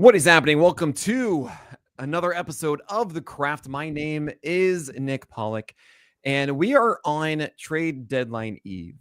What is happening? Welcome to another episode of The Craft. My name is Nick Pollack, and we are on trade deadline eve,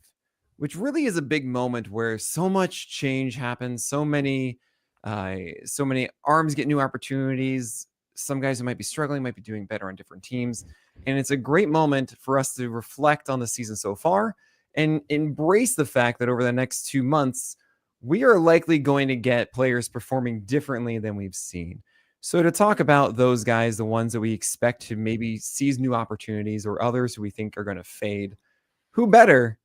which really is a big moment where so much change happens. So many arms get new opportunities. Some guys who might be struggling might be doing better on different teams, and it's a great moment for us to reflect on the season so far and embrace the fact that over the next 2 months, we are likely going to get players performing differently than we've seen. So to talk about those guys, the ones that we expect to maybe seize new opportunities or others who we think are going to fade, who better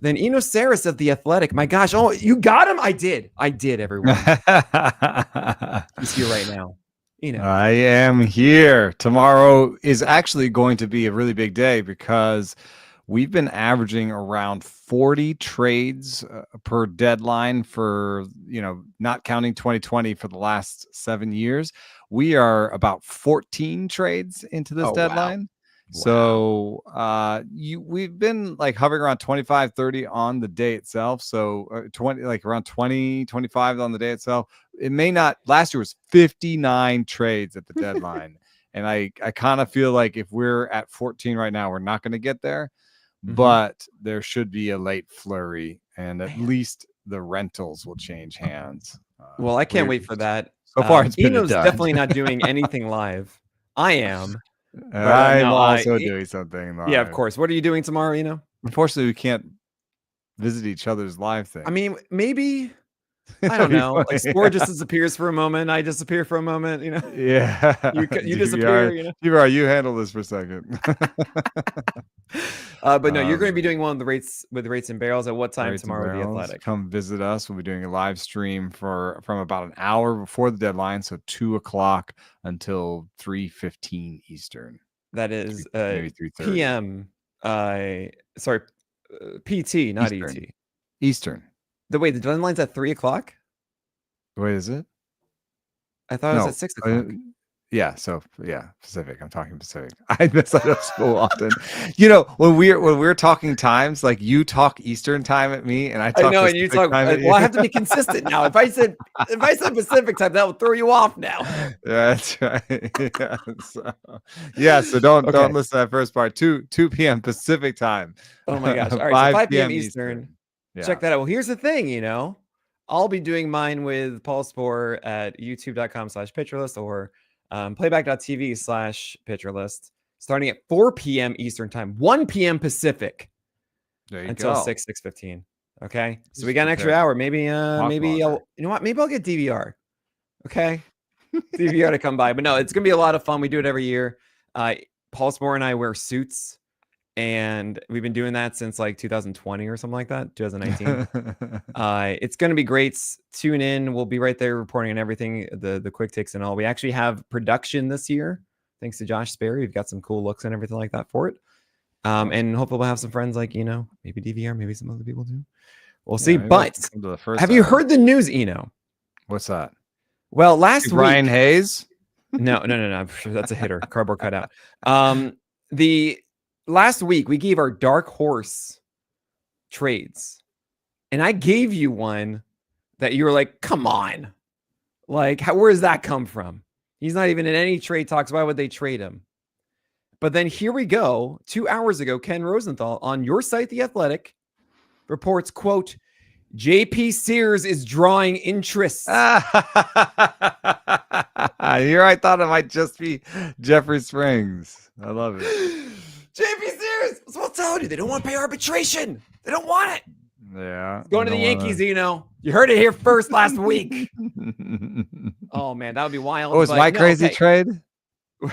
than Eno Sarris of The Athletic? My gosh, oh, you got him? I did, everyone. He's here right now. I am here. Tomorrow is actually going to be a really big day because we've been averaging around 40 trades per deadline for, not counting 2020 for the last 7 years. We are about 14 trades into this deadline. Wow. So we've been like hovering around 25, 30 on the day itself. So around 20, 25 on the day itself. It may not. Last year was 59 trades at the deadline. And I kind of feel like if we're at 14 right now, we're not going to get there. But there should be a late flurry, and at least the rentals will change hands. Well, I can't wait for that. So far, it's been Eno's definitely not doing anything live. I am. I'm also doing something live. Yeah, of course. What are you doing tomorrow, Eno? Unfortunately, we can't visit each other's live thing. I mean, maybe. I don't know. Like Spore just disappears for a moment. I disappear for a moment. Yeah. You disappear. You handle this for a second. But no, you're going to be doing one with rates and barrels at what time tomorrow with The Athletic? Come visit us. We'll be doing a live stream from about an hour before the deadline, so 2:00 until 3:15 Eastern. That is maybe 3:30 PM. PT, not Eastern. ET. Eastern. The deadline's at 3:00. Wait, is it? I thought it was at 6:00. Pacific. I'm talking Pacific. I miss out of school often. When we're talking times, like you talk Eastern time at me, and I talk. I know, Pacific and you talk. Well, I have to be consistent now. If I said Pacific time, that will throw you off now. That's right. So don't listen to that first part. 2 p.m. Pacific time. Oh my gosh! All right, so 5 p.m. Eastern. Check that out. Well, here's the thing. I'll be doing mine with Paul Spore at youtube.com/pitcherlist or playback.tv/pitcherlist starting at 4 p.m. Eastern time, 1 p.m. Pacific until 6:15. Okay. So we got an extra hour. Maybe I'll get DVR. Okay. DVR to come by. But no, it's going to be a lot of fun. We do it every year. Paul Spore and I wear suits. And we've been doing that since like 2020 or something like that, 2019. It's going to be great. Tune in. We'll be right there reporting on everything, the quick takes and all. We actually have production this year, thanks to Josh Sperry. We've got some cool looks and everything like that for it. And hopefully we'll have some friends like, maybe DVR, maybe some other people too. We'll see. But have you heard the news, Eno? What's that? Well, last week. Ryan Hayes? No. I'm sure that's a hitter. Cardboard cutout. Last week, we gave our dark horse trades, and I gave you one that you were like, come on. Like, where does that come from? He's not even in any trade talks. Why would they trade him? But then here we go. 2 hours ago, Ken Rosenthal on your site, The Athletic, reports, quote, JP Sears is drawing interest. Here I thought it might just be Jeffrey Springs. I love it. JP Sears, that's what I'm telling you. They don't want to pay arbitration. They don't want it. Yeah. Going to the Yankees, You heard it here first last week. Oh, man, that would be wild. What was my crazy trade? Well,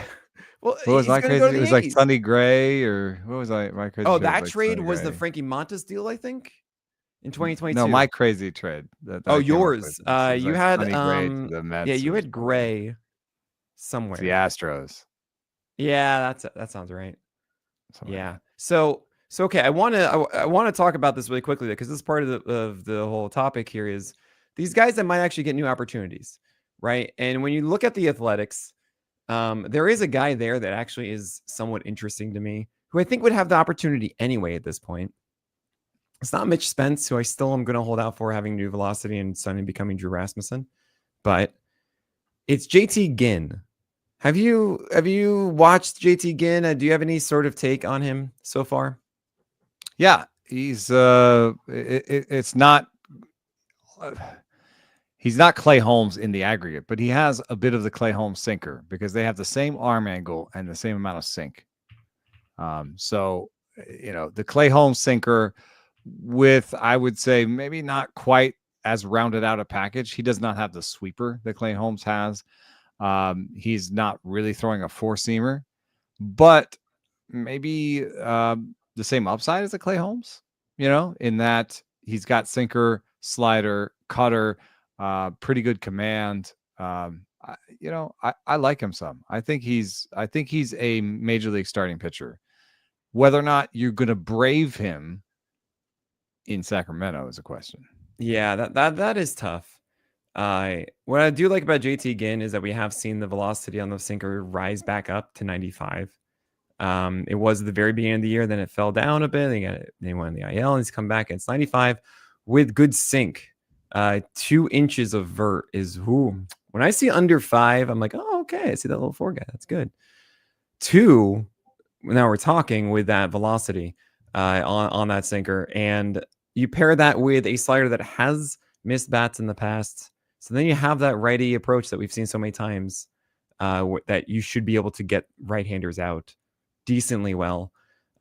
what was my crazy? It was like Sonny Gray or what was my crazy? Oh, that trade was the Frankie Montas deal, I think, in 2022. No, my crazy trade. Yours. You had you had Gray somewhere. It's the Astros. Yeah, that sounds right. Yeah. So okay. I want to talk about this really quickly because this is part of the whole topic here is these guys that might actually get new opportunities, right? And when you look at the Athletics, there is a guy there that actually is somewhat interesting to me, who I think would have the opportunity anyway at this point. It's not Mitch Spence, who I still am going to hold out for having new velocity and suddenly becoming Drew Rasmussen, but It's JT Ginn. Have you watched JT Ginn? Do you have any sort of take on him so far? Yeah, he's it's not he's not Clay Holmes in the aggregate, but he has a bit of the Clay Holmes sinker because they have the same arm angle and the same amount of sink. So the Clay Holmes sinker with, I would say, maybe not quite as rounded out a package. He does not have the sweeper that Clay Holmes has. He's not really throwing a four-seamer, but maybe the same upside as the Clay Holmes, in that he's got sinker, slider, cutter, pretty good command. I like him some. I think he's a major league starting pitcher. Whether or not you're going to brave him in Sacramento is a question. Yeah, that is tough. What I do like about JT Ginn is that we have seen the velocity on the sinker rise back up to 95. It was at the very beginning of the year, then it fell down a bit. They went in the IL, and he's come back. And it's 95 with good sink. 2 inches of vert is when I see under 5, I'm like, oh, okay. I see that little 4 guy. That's good. 2. Now we're talking with that velocity on that sinker, and you pair that with a slider that has missed bats in the past. So then you have that righty approach that we've seen so many times, that you should be able to get right-handers out decently well.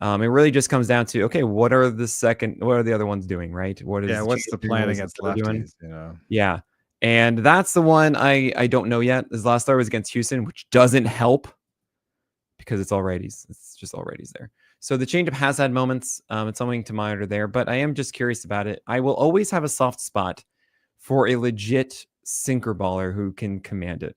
It really just comes down to, okay, what are the other ones doing, right? What's the plan against lefties? Yeah. And that's the one I don't know yet. His last start was against Houston, which doesn't help because it's all righties. It's just all righties there. So the changeup has had moments. It's something to monitor there, but I am just curious about it. I will always have a soft spot for a legit sinker baller who can command it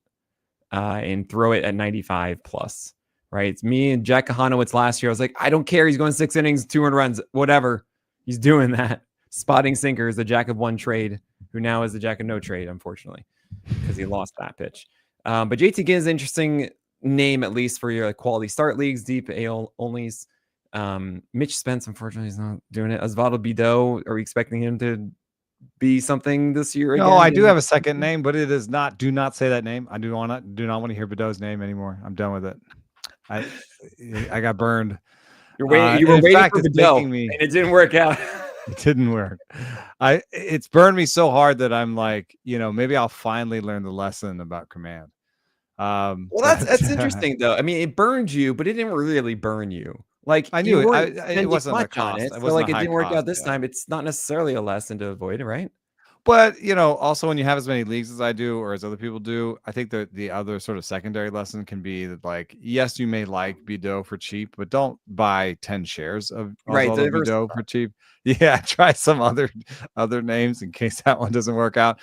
and throw it at 95 plus, right? It's me and Jack Kahanowitz last year. I was like, I don't care. He's going 6 innings, 200 runs, whatever. He's doing that. Spotting sinker is the Jack of one trade, who now is the Jack of no trade, unfortunately, because he lost that pitch. But JT Ginn is an interesting name, at least for your quality start leagues, deep AL onlys. Mitch Spence, unfortunately, is not doing it. Osvaldo Bido, are we expecting him to be something this year again? No, I do have a second name, but it is not. Do not say that name. I do not want to hear Bideau's name anymore. I'm done with it. I got burned. You were waiting for Bideau, and it didn't work out. It didn't work. It's burned me so hard that I'm like, maybe I'll finally learn the lesson about command. Well, that's interesting though. I mean, it burned you, but it didn't really burn you. Like, I knew it wasn't much on it. So like, it didn't work out this time. It's not necessarily a lesson to avoid, right? But, also when you have as many leagues as I do, or as other people do, I think that the other sort of secondary lesson can be that, like, yes, you may like Bideau for cheap, but don't buy 10 shares of Bideau for cheap. Yeah, try some other names in case that one doesn't work out.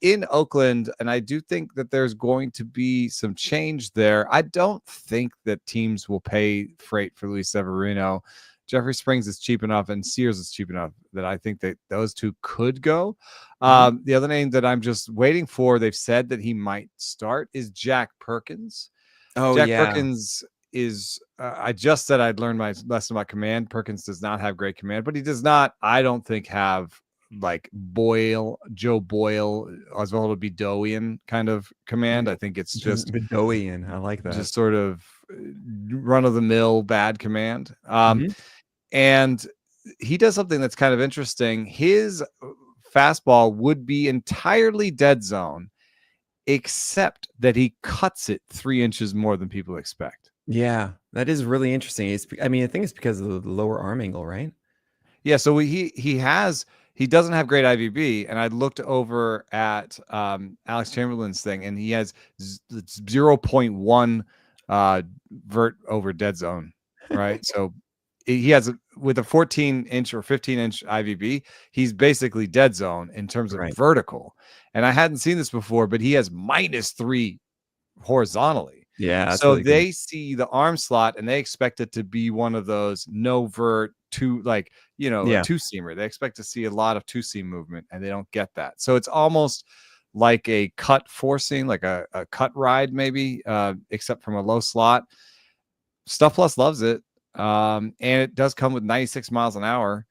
In Oakland, and I do think that there's going to be some change there. I don't think that teams will pay freight for Luis Severino. Jeffrey Springs is cheap enough, and Sears is cheap enough that I think that those two could go. The other name that I'm just waiting for, they've said that he might start, is Jack Perkins. Jack Perkins is, I just said I'd learned my lesson about command. Perkins does not have great command, but he does not, I don't think, have like Joe Boyle, Osvaldo Bidoian kind of command. I think it's just Bidoian. I like that. Just sort of run-of-the-mill bad command. And he does something that's kind of interesting. His fastball would be entirely dead zone, except that he cuts it 3 inches more than people expect. Yeah, that is really interesting. I think it's because of the lower arm angle, right? Yeah, so he doesn't have great IVB, and I looked over at Alex Chamberlain's thing, and he has 0.1 vert over dead zone, right? So he has, with a 14-inch or 15-inch IVB, he's basically dead zone in terms of vertical. And I hadn't seen this before, but he has -3 horizontally. Yeah. So really they see the arm slot and they expect it to be one of those no vert two, like, a two-seamer. They expect to see a lot of two-seam movement, and they don't get that. So it's almost like a cut forcing, like a cut ride, maybe, except from a low slot. Stuff Plus loves it. And it does come with 96 miles an hour.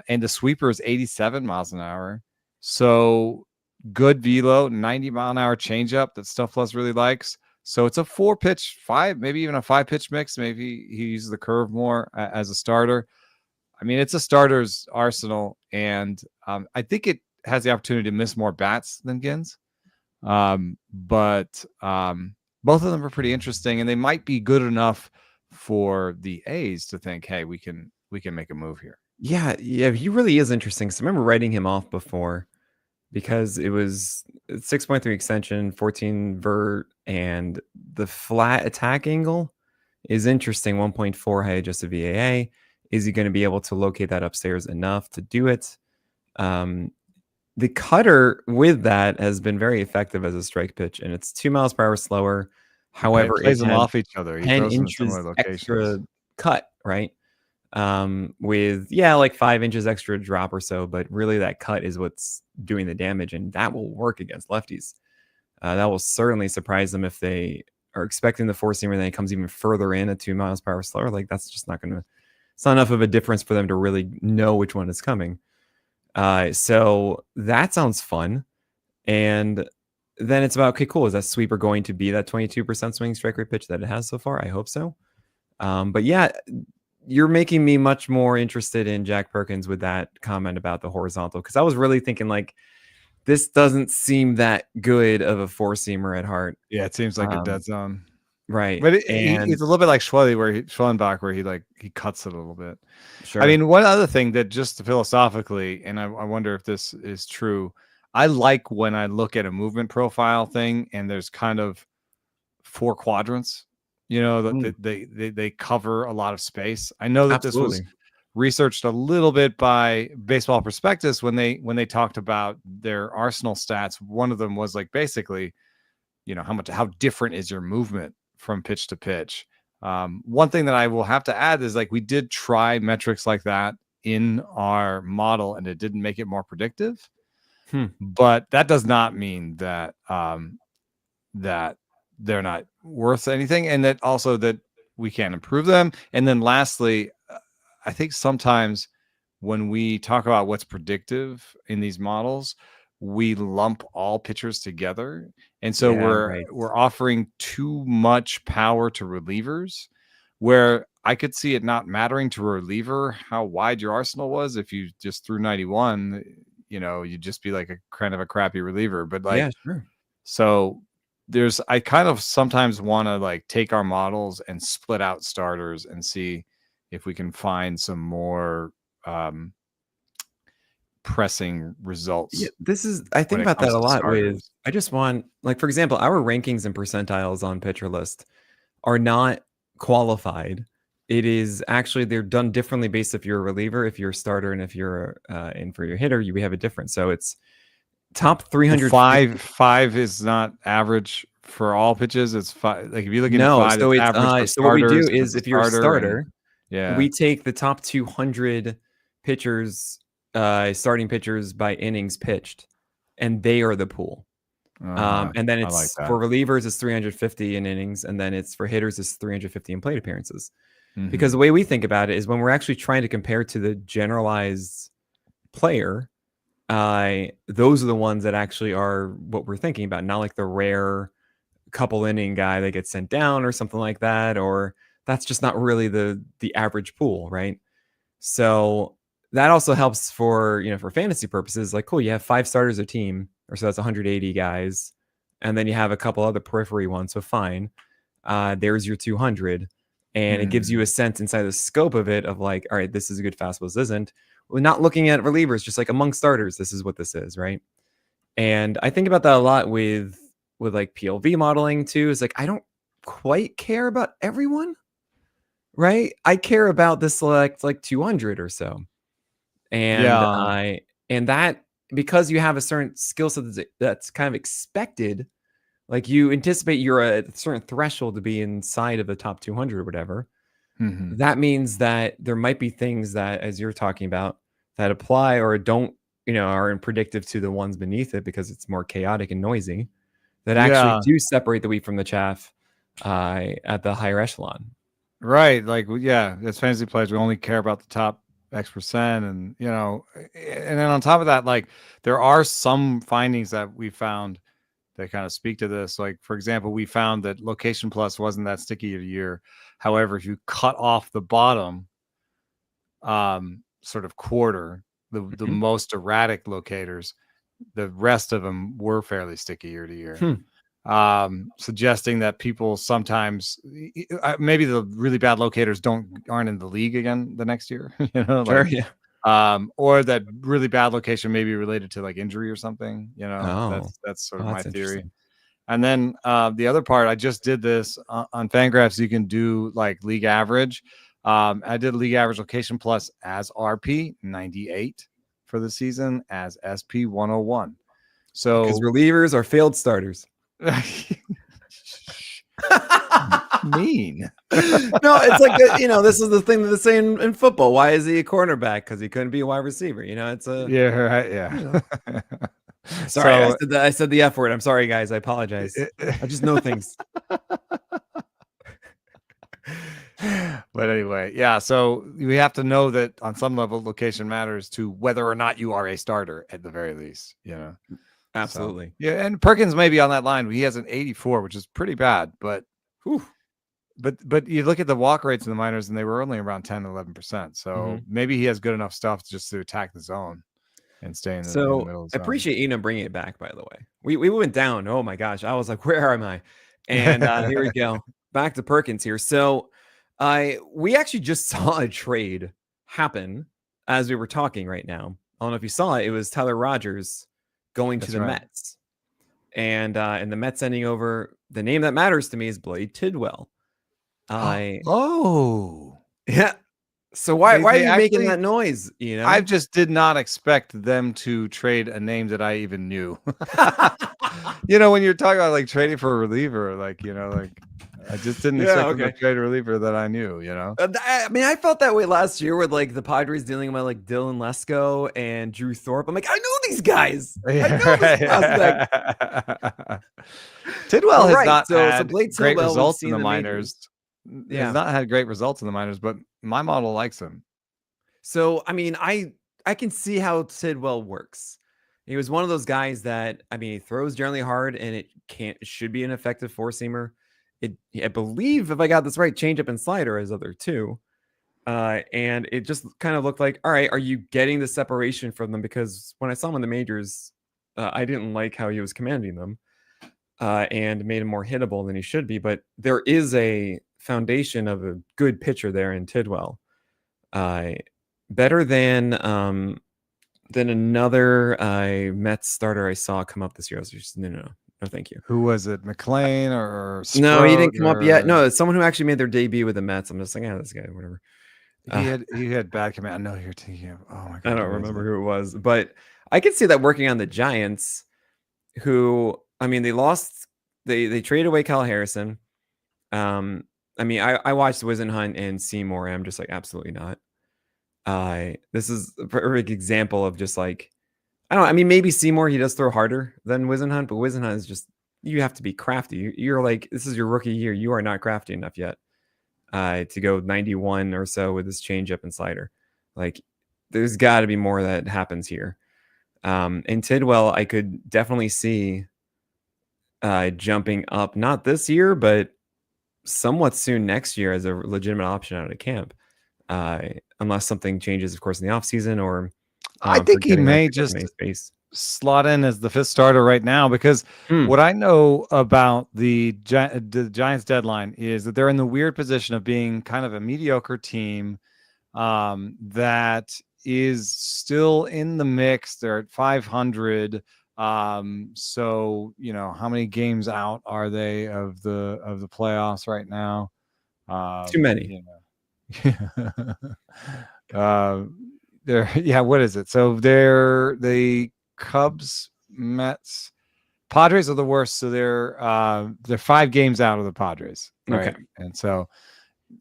And the sweeper is 87 miles an hour. So good velo, 90-mile-an-hour changeup that Stuff Plus really likes. So it's a 4-pitch, 5, maybe even a 5-pitch mix. Maybe he uses the curve more as a starter. I mean, it's a starter's arsenal, and I think it has the opportunity to miss more bats than Gins. But both of them are pretty interesting, and they might be good enough for the A's to think, hey, we can make a move here. Yeah, he really is interesting. So I remember writing him off before because it was 6.3 extension, 14 vert, and the flat attack angle is interesting. 1.4 high adjusted VAA. Is he going to be able to locate that upstairs enough to do it? The cutter with that has been very effective as a strike pitch, and it's 2 miles per hour slower. However, He plays it them has off each other. He 10 throws them in inches similar extra locations. cut, right? With like 5 inches extra drop or so, but really that cut is what's doing the damage, and that will work against lefties. That will certainly surprise them if they are expecting the 4-seamer and then it comes even further in at 2 miles per hour slower. Like that's just not gonna. It's not enough of a difference for them to really know which one is coming. So that sounds fun. And then it's about, okay, cool. Is that sweeper going to be that 22% swing strike rate pitch that it has so far? I hope so. But yeah, you're making me much more interested in Jack Perkins with that comment about the horizontal, because I was really thinking like this doesn't seem that good of a 4-seamer at heart. Yeah, it seems like a dead zone. Right. But And it's a little bit like Schwellenbach, where he cuts it a little bit. sure. I mean, one other thing that just philosophically, and I wonder if this is true, I like when I look at a movement profile thing and there's kind of 4 quadrants, that they cover a lot of space. I know that this was Absolutely. researched a little bit by Baseball Prospectus when they talked about their arsenal stats. One of them was like basically, how different is your movement from pitch to pitch. One thing that I will have to add is like we did try metrics like that in our model and it didn't make it more predictive. But that does not mean that that they're not worth anything, and that also that we can improve them. And then lastly, I think sometimes when we talk about what's predictive in these models, we lump all pitchers together, and so we're offering too much power to relievers, where I could see it not mattering to a reliever how wide your arsenal was. If you just threw 91, you'd just be like a kind of a crappy reliever. But like, Yeah, sure. So I kind of sometimes want to like take our models and split out starters and see if we can find some more pressing results. Yeah, I think about that a lot with, I just want, like, for example, our rankings and percentiles on Pitcher List are not qualified. It is actually, they're done differently based if you're a reliever, if you're a starter, and if you're in for your hitter, we have a difference. So it's top 300. Five is not average for all pitches. It's 5. Like if you look at 5, so it's it's average for so what we do starters. is if you're a starter, yeah, we take the top 200 pitchers, starting pitchers by innings pitched, and they are the pool. And then it's for relievers, it's 350 in innings, and then it's for hitters, it's 350 in plate appearances. Because the way we think about it is when we're actually trying to compare to the generalized player, those are the ones that actually are what we're thinking about, not like the rare couple inning guy that gets sent down or something like that, or that's just not really the average pool, right? So that also helps for for fantasy purposes. Like, cool, you have 5 starters a team, or so that's 180 guys, and then you have a couple other periphery ones. So fine, there's your 200, and it gives you a sense inside the scope of it of like, all right, this is a good fastball, this isn't. We're not looking at relievers, just like among starters, this is what this is, right? And I think about that a lot with like PLV modeling too. Is like, I don't quite care about everyone, right? I care about the select like 200 or so. And that, because you have a certain skill set that's kind of expected, like you anticipate you're a certain threshold to be inside of the top 200 or whatever. That means that there might be things that, as you're talking about, that apply or don't, are predictive to the ones beneath it because it's more chaotic and noisy, that actually do separate the wheat from the chaff at the higher echelon. Right. Like, as fantasy players, we only care about the top X%, and and then on top of that, like there are some findings that we found that kind of speak to this. Like, for example, we found that Location Plus wasn't that sticky year to year. However, if you cut off the bottom sort of quarter, the most erratic locators, the rest of them were fairly sticky year to year. Suggesting that people sometimes maybe the really bad locators aren't in the league again the next year, Sure, like, yeah. or that really bad location may be related to like injury or something, Oh, that's sort of my that's theory. interesting. And then the other part, I just did this on Fangraphs. You can do like league average. I did league average Location Plus as RP 98 for the season, as SP 101. Because So relievers are failed starters. mean. No, it's like this is the thing that they say in football. Why is he a cornerback? Because he couldn't be a wide receiver. It's a Yeah, right. Yeah. Sorry, So I said the F word. I'm sorry, guys. I apologize. I just know things. But anyway, yeah. So we have to know that on some level, location matters to whether or not you are a starter at the very least. Absolutely. So, yeah, and Perkins may be on that line. He has an 84, which is pretty bad. But you look at the walk rates in the minors, and they were only around 10 to 11%. So maybe he has good enough stuff just to attack the zone and stay in the middle of the zone. I appreciate Eno bringing it back, by the way. We went down. Oh my gosh. I was like, where am I? And here we go. Back to Perkins here. So we actually just saw a trade happen as we were talking right now. I don't know if you saw it. It was Tyler Rogers going to the Mets. And the Mets sending over, the name that matters to me is Blade Tidwell. Yeah. So why are you making that noise? I just did not expect them to trade a name that I even knew. When you're talking about like trading for a reliever, like I just didn't expect them to trade a reliever that I knew. I mean, I felt that way last year with like the Padres dealing with like Dylan Lesko and Drew Thorpe. I'm like, I know these guys. I know this prospect. Tidwell has not had Blade great Tidwell, results in the minors. Has not had great results in the minors, but my model likes him. So, I mean, I can see how Tidwell works. He was one of those guys that, I mean, he throws generally hard, and it should be an effective four-seamer. I believe, if I got this right, changeup and slider as other two. And it just kind of looked like, all right, are you getting the separation from them? Because when I saw him in the majors, I didn't like how he was commanding them and made him more hittable than he should be. But there is a foundation of a good pitcher there in Tidwell. Better than another Mets starter I saw come up this year. I was just, no, thank you. Who was it? McLean or Sproat? No, he didn't come up yet. No, it's someone who actually made their debut with the Mets. I'm just like, this guy, whatever. He had bad command. I know you're thinking of. Oh my god, I don't remember who it was, but I could see that working on the Giants, who, I mean, they lost. They traded away Kyle Harrison. I mean, I watched Wisenhunt and Seymour, and I'm just like, absolutely not. This is a perfect example of just like, I don't know. I mean, maybe Seymour, he does throw harder than Wisenhunt, but Wisenhunt is just, you have to be crafty. You're like, this is your rookie year. You are not crafty enough yet to go 91 or so with this changeup and slider. Like, there's got to be more that happens here. And Tidwell, I could definitely see jumping up, not this year, but somewhat soon next year as a legitimate option out of camp. Unless something changes, of course, in the offseason, or I think he may just slot in as the fifth starter right now, because what I know about the Giants deadline is that they're in the weird position of being kind of a mediocre team that is still in the mix. They're at 500. So, how many games out are they of the playoffs right now? Too many. What is it? So they're the Cubs, Mets, Padres are the worst. So they're 5 games out of the Padres. Right? Okay. And so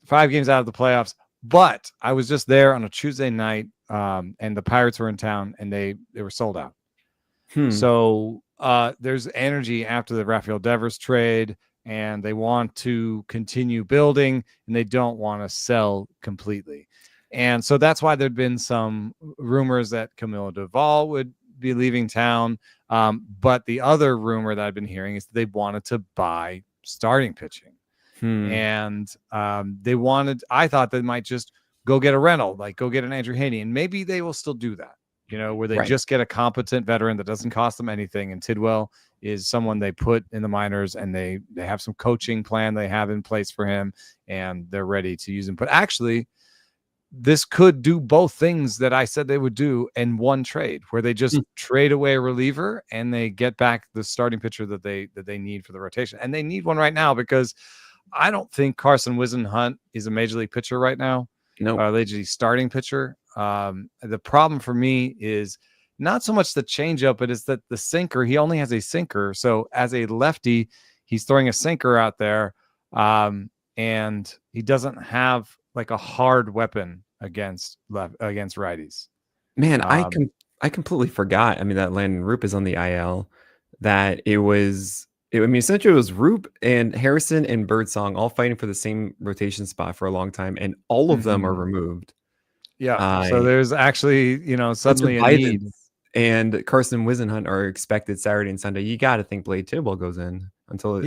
5 games out of the playoffs. But I was just there on a Tuesday night, and the Pirates were in town, and they were sold out. So there's energy after the Rafael Devers trade, and they want to continue building, and they don't want to sell completely. And so that's why there'd been some rumors that Camilo Doval would be leaving town. But the other rumor that I've been hearing is that they wanted to buy starting pitching. And I thought they might just go get a rental, like go get an Andrew Haney. And maybe they will still do that, where they just get a competent veteran that doesn't cost them anything. And Tidwell is someone they put in the minors, and they have some coaching plan they have in place for him, and they're ready to use him. But actually, this could do both things that I said they would do in one trade, where they just trade away a reliever and they get back the starting pitcher that they need for the rotation. And they need one right now, because I don't think Carson Whisenhunt is a major league pitcher right now. No, major league starting pitcher. The problem for me is not so much the changeup, but it's that the sinker, he only has a sinker. So as a lefty, he's throwing a sinker out there, and he doesn't have like a hard weapon against righties. Man, I completely forgot. I mean, that Landon Roop is on the IL. That essentially it was Roop and Harrison and Birdsong all fighting for the same rotation spot for a long time, and all of them are removed. Yeah. So there's actually, suddenly a need. And Carson Whisenhunt are expected Saturday and Sunday. You got to think Blade Tidwell goes in until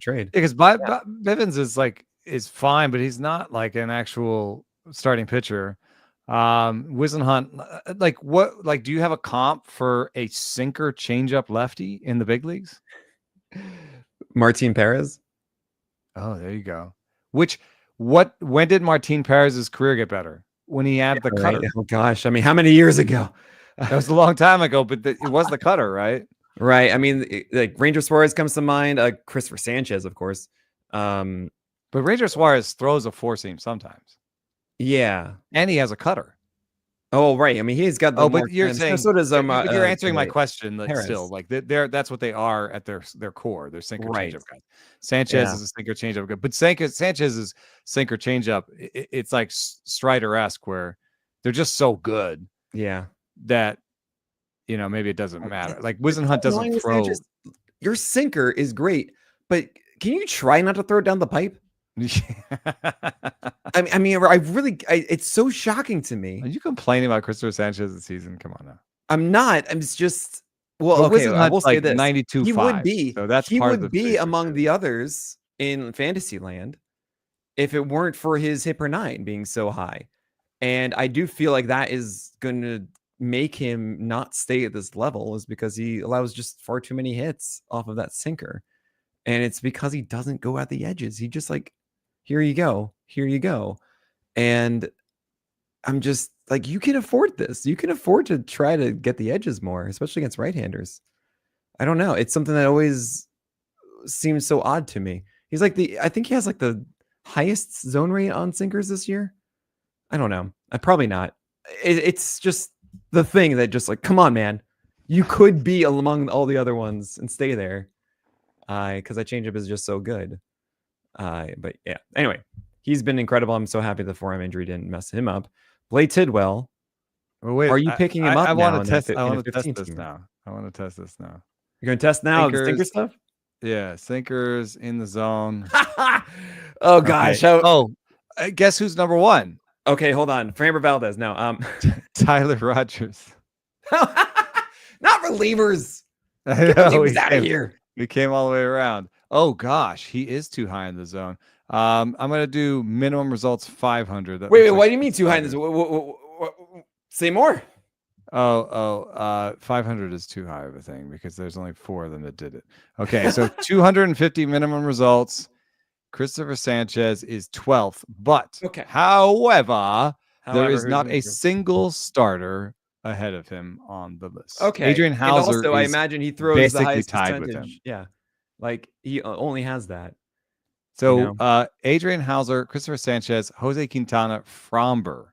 trade. Because Bivens is fine, but he's not like an actual starting pitcher. Whisenhunt, do you have a comp for a sinker changeup lefty in the big leagues? Martin Perez. Oh, there you go. When did Martin Perez's career get better? When he had the cutter. Oh gosh, I mean, how many years ago? That was a long time ago, but it was the cutter, right? Right. I mean, Ranger Suarez comes to mind. Christopher Sanchez, of course. But Ranger Suarez throws a four seam sometimes. Yeah, and he has a cutter. Oh, right. I mean, he's got. But you're saying so does you're answering my question. Harris. That's what they are at their core. They're sinker changeup guys. Sanchez is a sinker changeup guy, but Sanchez's sinker changeup, it's like Strider-esque, where they're just so good. Yeah, that maybe it doesn't matter. Like Whisenhunt doesn't throw. Sanchez, your sinker is great, but can you try not to throw it down the pipe? I mean, it's so shocking to me. Are you complaining about Christopher Sanchez this season? Come on now. I'm not. I'm just okay. I will say this: 92.5. He would be. So that's he would be among the others in Fantasyland if it weren't for his hit per nine being so high. And I do feel like that is going to make him not stay at this level, is because he allows just far too many hits off of that sinker, and it's because he doesn't go at the edges. He just here you go. And I'm just like, you can afford this. You can afford to try to get the edges more, especially against right-handers. I don't know. It's something that always seems so odd to me. He's I think he has the highest zone rate on sinkers this year. I don't know. Probably not. It's just the thing that just come on, man. You could be among all the other ones and stay there. Because that changeup is just so good. But yeah, anyway, he's been incredible. I'm so happy the forearm injury didn't mess him up. Blade Tidwell. Well, wait, are you picking him up? I want to test. I want to test this now. You're going to test now the sinker stuff? Yeah, sinkers in the zone. Oh gosh. Okay. Guess who's number one? Okay, hold on. Framber Valdez. No, Tyler Rogers. Not relievers. Get the out of here. We came all the way around. Oh gosh, he is too high in the zone. I'm gonna do minimum results 500. Wait, what do you mean too high in the zone? Say more. 500 is too high of a thing because there's only 4 of them that did it. Okay, so 250 minimum results. Christopher Sanchez is 12th, but however, there is not a single starter ahead of him on the list. Okay, Adrian Hauser. Also, I imagine he throws the highest tied percentage. With him. Yeah, he only has that. So Adrian Hauser, Christopher Sanchez, Jose Quintana, Fromber.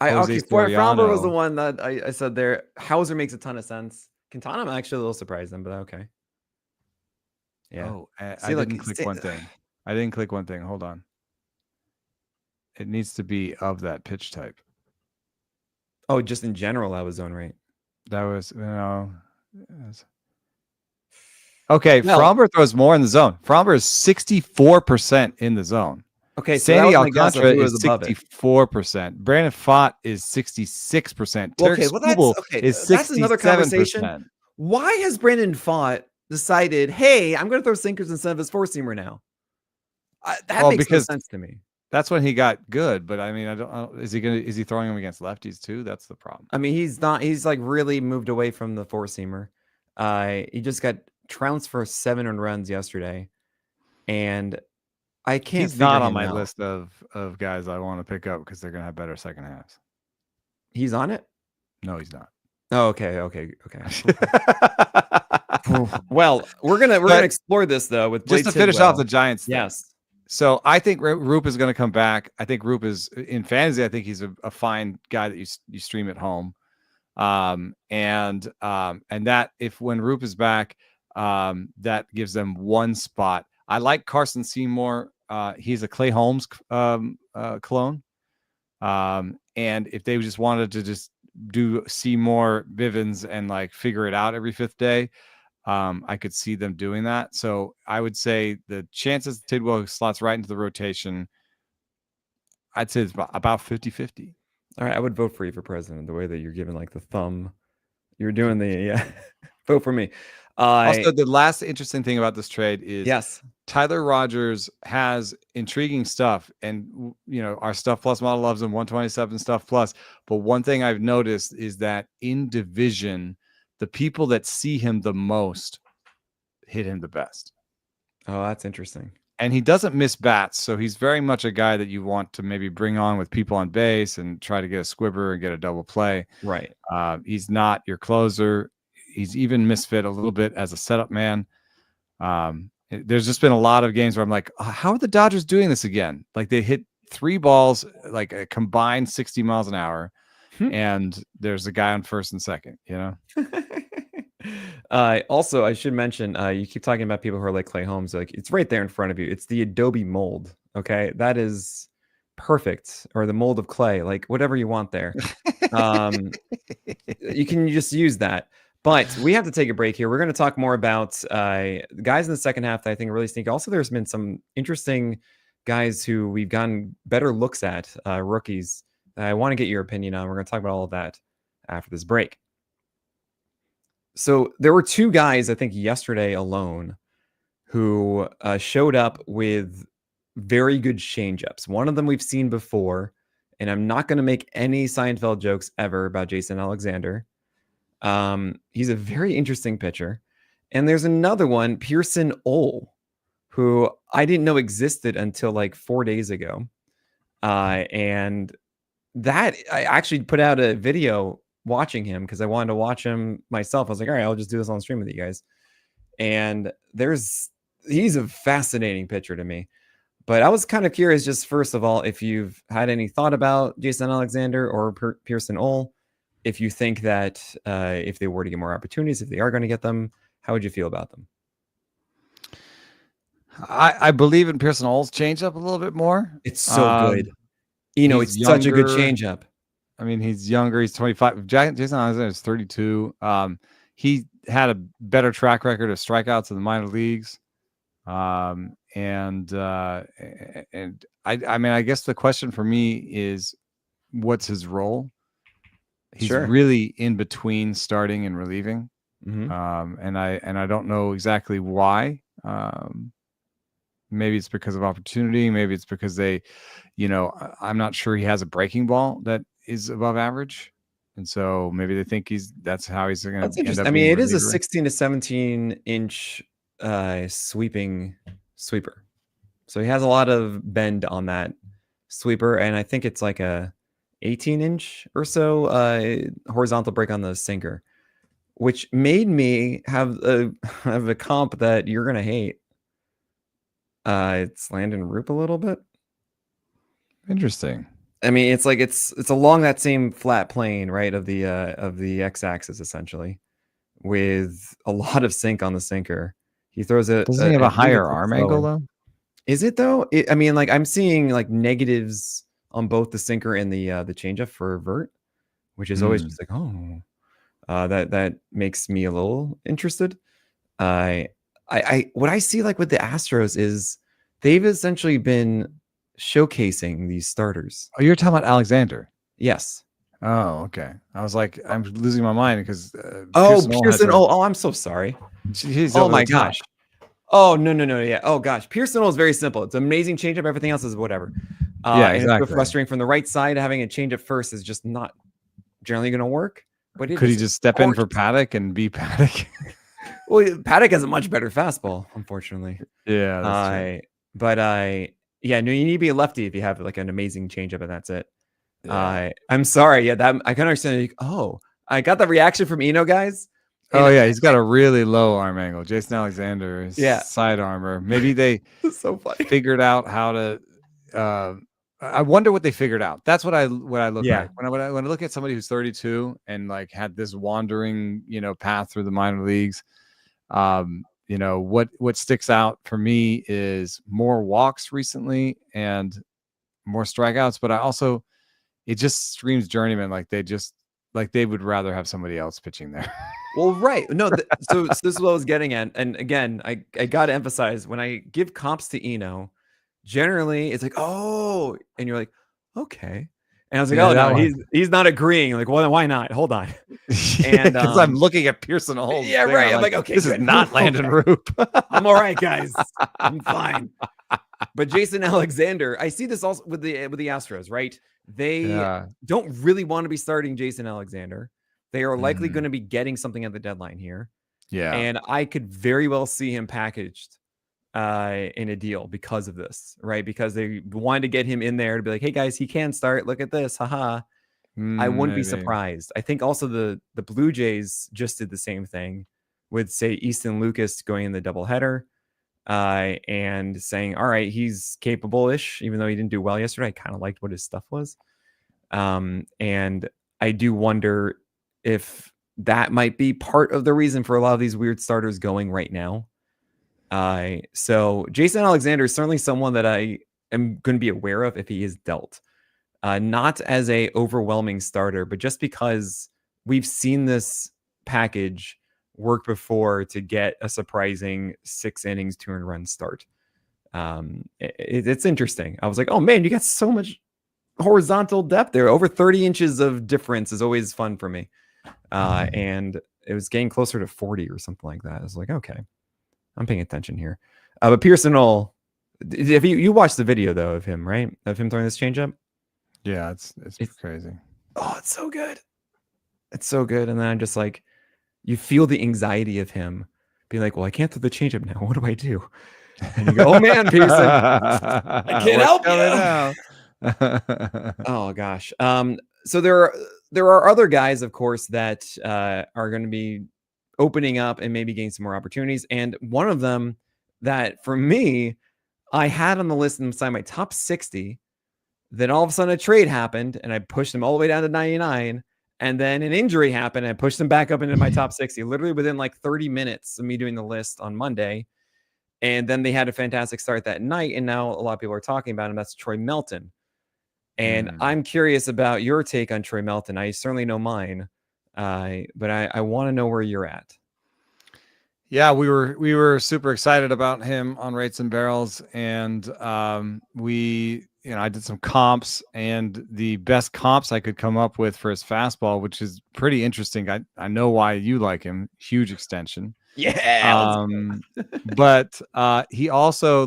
Fromber was the one that I said there. Hauser makes a ton of sense. Quintana, I'm actually a little surprised him, but okay. Yeah. Oh, I didn't click one thing. I didn't click one thing. Hold on. It needs to be of that pitch type. Oh, just in general, that was zone rate. That was, okay, Fromber throws more in the zone. Fromber is 64% in the zone. Okay, so that Sandy was my guess of Alcantara who was is above it. 64%. Brandon Pfaadt is 66%. Well, Tarek okay, well that's Skubal okay. is That's another conversation. 67%. Why has Brandon Pfaadt decided, hey, I'm going to throw sinkers instead of his four-seamer now? That Well, makes no because sense to me. that's when he got good. But I mean, I don't. Is he throwing them against lefties too? That's the problem. I mean, he's not. He's like really moved away from the four-seamer. He just got trounced for 7 runs yesterday, and I can't He's figure not on him my out. list of guys I want to pick up because they're gonna have better second halves. He's on it? No, he's not. Oh, okay. Well, we're gonna explore this though with Blade just to finish off Tidwell. the Giants thing. Yes. So I think Roop is going to come back. I think Roop is in fantasy. I think he's a fine guy that you stream at home. And that if when Roop is back, that gives them one spot. I like Carson Seymour. He's a Clay Holmes clone. And if they just wanted to just do Seymour Bivens and like figure it out every fifth day, I could see them doing that. So I would say the chances Tidwell slots right into the rotation, I'd say it's about 50-50. All right, I would vote for you for president. The way that you're giving like the thumb, you're doing the vote for me. Also, the last interesting thing about this trade is yes, Tyler Rogers has intriguing stuff, and our Stuff Plus model loves him 127 Stuff Plus. But one thing I've noticed is that in division, the people that see him the most hit him the best. Oh, that's interesting. And he doesn't miss bats, so he's very much a guy that you want to maybe bring on with people on base and try to get a squibber and get a double play. Right. He's not your closer. He's even misfit a little bit as a setup man. There's just been a lot of games where I'm like, how are the Dodgers doing this again? Like they hit 3 balls, like a combined 60 miles an hour, and there's a guy on first and second, Also, I should mention, you keep talking about people who are like Clay Holmes. Like it's right there in front of you. It's the Adobe mold. Okay, that is perfect, or the mold of clay, like whatever you want there. You can just use that. But we have to take a break here. We're going to talk more about guys in the second half that I think really sneak. Also, there's been some interesting guys who we've gotten better looks at, rookies. I want to get your opinion on. We're going to talk about all of that after this break. So there were 2 guys, I think, yesterday alone who showed up with very good changeups. One of them we've seen before, and I'm not going to make any Seinfeld jokes ever about Jason Alexander. He's a very interesting pitcher. And there's another one, Pearson Ole, who I didn't know existed until like 4 days ago. And that I actually put out a video watching him because I wanted to watch him myself. I was like, all right, I'll just do this on stream with you guys. And he's a fascinating pitcher to me. But I was kind of curious, just first of all, if you've had any thought about Jason Alexander or Pearson Ole, if you think that if they were to get more opportunities, if they are going to get them, how would you feel about them? I believe in Pearson Ole's changeup a little bit more. It's so good. It's younger, such a good changeup. I mean, he's younger. He's 25. Jason Alexander is 32. He had a better track record of strikeouts in the minor leagues. And I mean, I guess the question for me is, what's his role? He's really in between starting and relieving. Mm-hmm. And I don't know exactly why. Maybe it's because of opportunity. Maybe it's because I'm not sure he has a breaking ball that is above average. And so maybe they think that's how he's going to end up. I mean, it is a 16 to 17 inch sweeping sweeper. So he has a lot of bend on that sweeper. And I think it's like a 18 inch or so horizontal break on the sinker, which made me have a comp that you're going to hate. It's Landon Roop a little bit. Interesting. I mean, it's like it's along that same flat plane, right, of the x-axis essentially, with a lot of sink on the sinker. He throws it. Doesn't he have a higher arm angle though? Is it though? I mean, like I'm seeing like negatives on both the sinker and the changeup for vert, which is always just like, that makes me a little interested. I what I see like with the Astros is they've essentially been showcasing these starters. Oh, you're talking about Alexander. Yes. Oh, okay. I was like, I'm losing my mind because Oh, Pearson Hall has Pearson. Oh, I'm so sorry. he's Oh over the my top. gosh. Oh no. Yeah. Oh gosh. Pearson is very simple. It's an amazing changeup. Everything else is whatever. Yeah, And it's so exactly. frustrating from the right side. Having a changeup first is just not generally going to work. But Could he just step in for gorgeous. Paddock and be Paddock? Well, Paddock has a much better fastball, unfortunately. Yeah, that's true. But yeah, no, you need to be a lefty if you have like an amazing changeup, and that's it. Yeah. I'm sorry. Yeah, that I can understand. Like, oh, I got the reaction from Eno guys. Oh yeah, he's got a really low arm angle. Jason Alexander is side armor. Maybe they so funny. figured out how to. I wonder what they figured out. That's what I look Yeah. like when I look at somebody who's 32 and like had this wandering path through the minor leagues. What sticks out for me is more walks recently and more strikeouts, but it just screams journeyman. Like they would rather have somebody else pitching there. Well, right. No, so this is what I was getting at. And again, I got to emphasize when I give comps to Eno, generally it's like, oh, and you're like, okay. And I was like, oh no, he's not agreeing. Like, well, then why not? Hold on. And because I'm looking at Pearson Hall. Yeah, right. I'm like, okay, this is not Landon Roop. I'm all right, guys. I'm fine. But Jason Alexander, I see this also with the Astros, right? They don't really want to be starting Jason Alexander. They are likely going to be getting something at the deadline here. Yeah. And I could very well see him packaged in a deal because of this, right? Because they wanted to get him in there to be like, hey guys, he can start. Look at this. Haha. I wouldn't be surprised. I think also the Blue Jays just did the same thing with, say, Easton Lucas going in the doubleheader and saying, all right, he's capable-ish, even though he didn't do well yesterday. I kind of liked what his stuff was. And I do wonder if that might be part of the reason for a lot of these weird starters going right now. So Jason Alexander is certainly someone that I am going to be aware of if he is dealt. Not as a overwhelming starter, but just because we've seen this package work before to get a surprising 6 innings, 2 earned run start. It's interesting. I was like, oh man, you got so much horizontal depth there. Over 30 inches of difference is always fun for me. And it was getting closer to 40 or something like that. I was like, okay, I'm paying attention here. But Pearson Hall, if you watched the video though of him, right? Of him throwing this changeup. Yeah, it's crazy. Oh, it's so good. It's so good. And then I'm just like, you feel the anxiety of him being like, well, I can't throw the changeup now. What do I do? And you go, oh man, Pearson, I can't help you. Oh gosh. So there are other guys, of course, that are going to be opening up and maybe getting some more opportunities. And one of them that for me, I had on the list inside my top 60. Then all of a sudden a trade happened and I pushed him all the way down to 99. And then an injury happened and I pushed him back up into my top 60, literally within like 30 minutes of me doing the list on Monday. And then they had a fantastic start that night. And now a lot of people are talking about him. That's Troy Melton. And I'm curious about your take on Troy Melton. I certainly know mine, but I want to know where you're at. Yeah, we were super excited about him on Rates and Barrels, and I did some comps, and the best comps I could come up with for his fastball, which is pretty interesting. I know why you like him. Huge extension. Yeah. But he also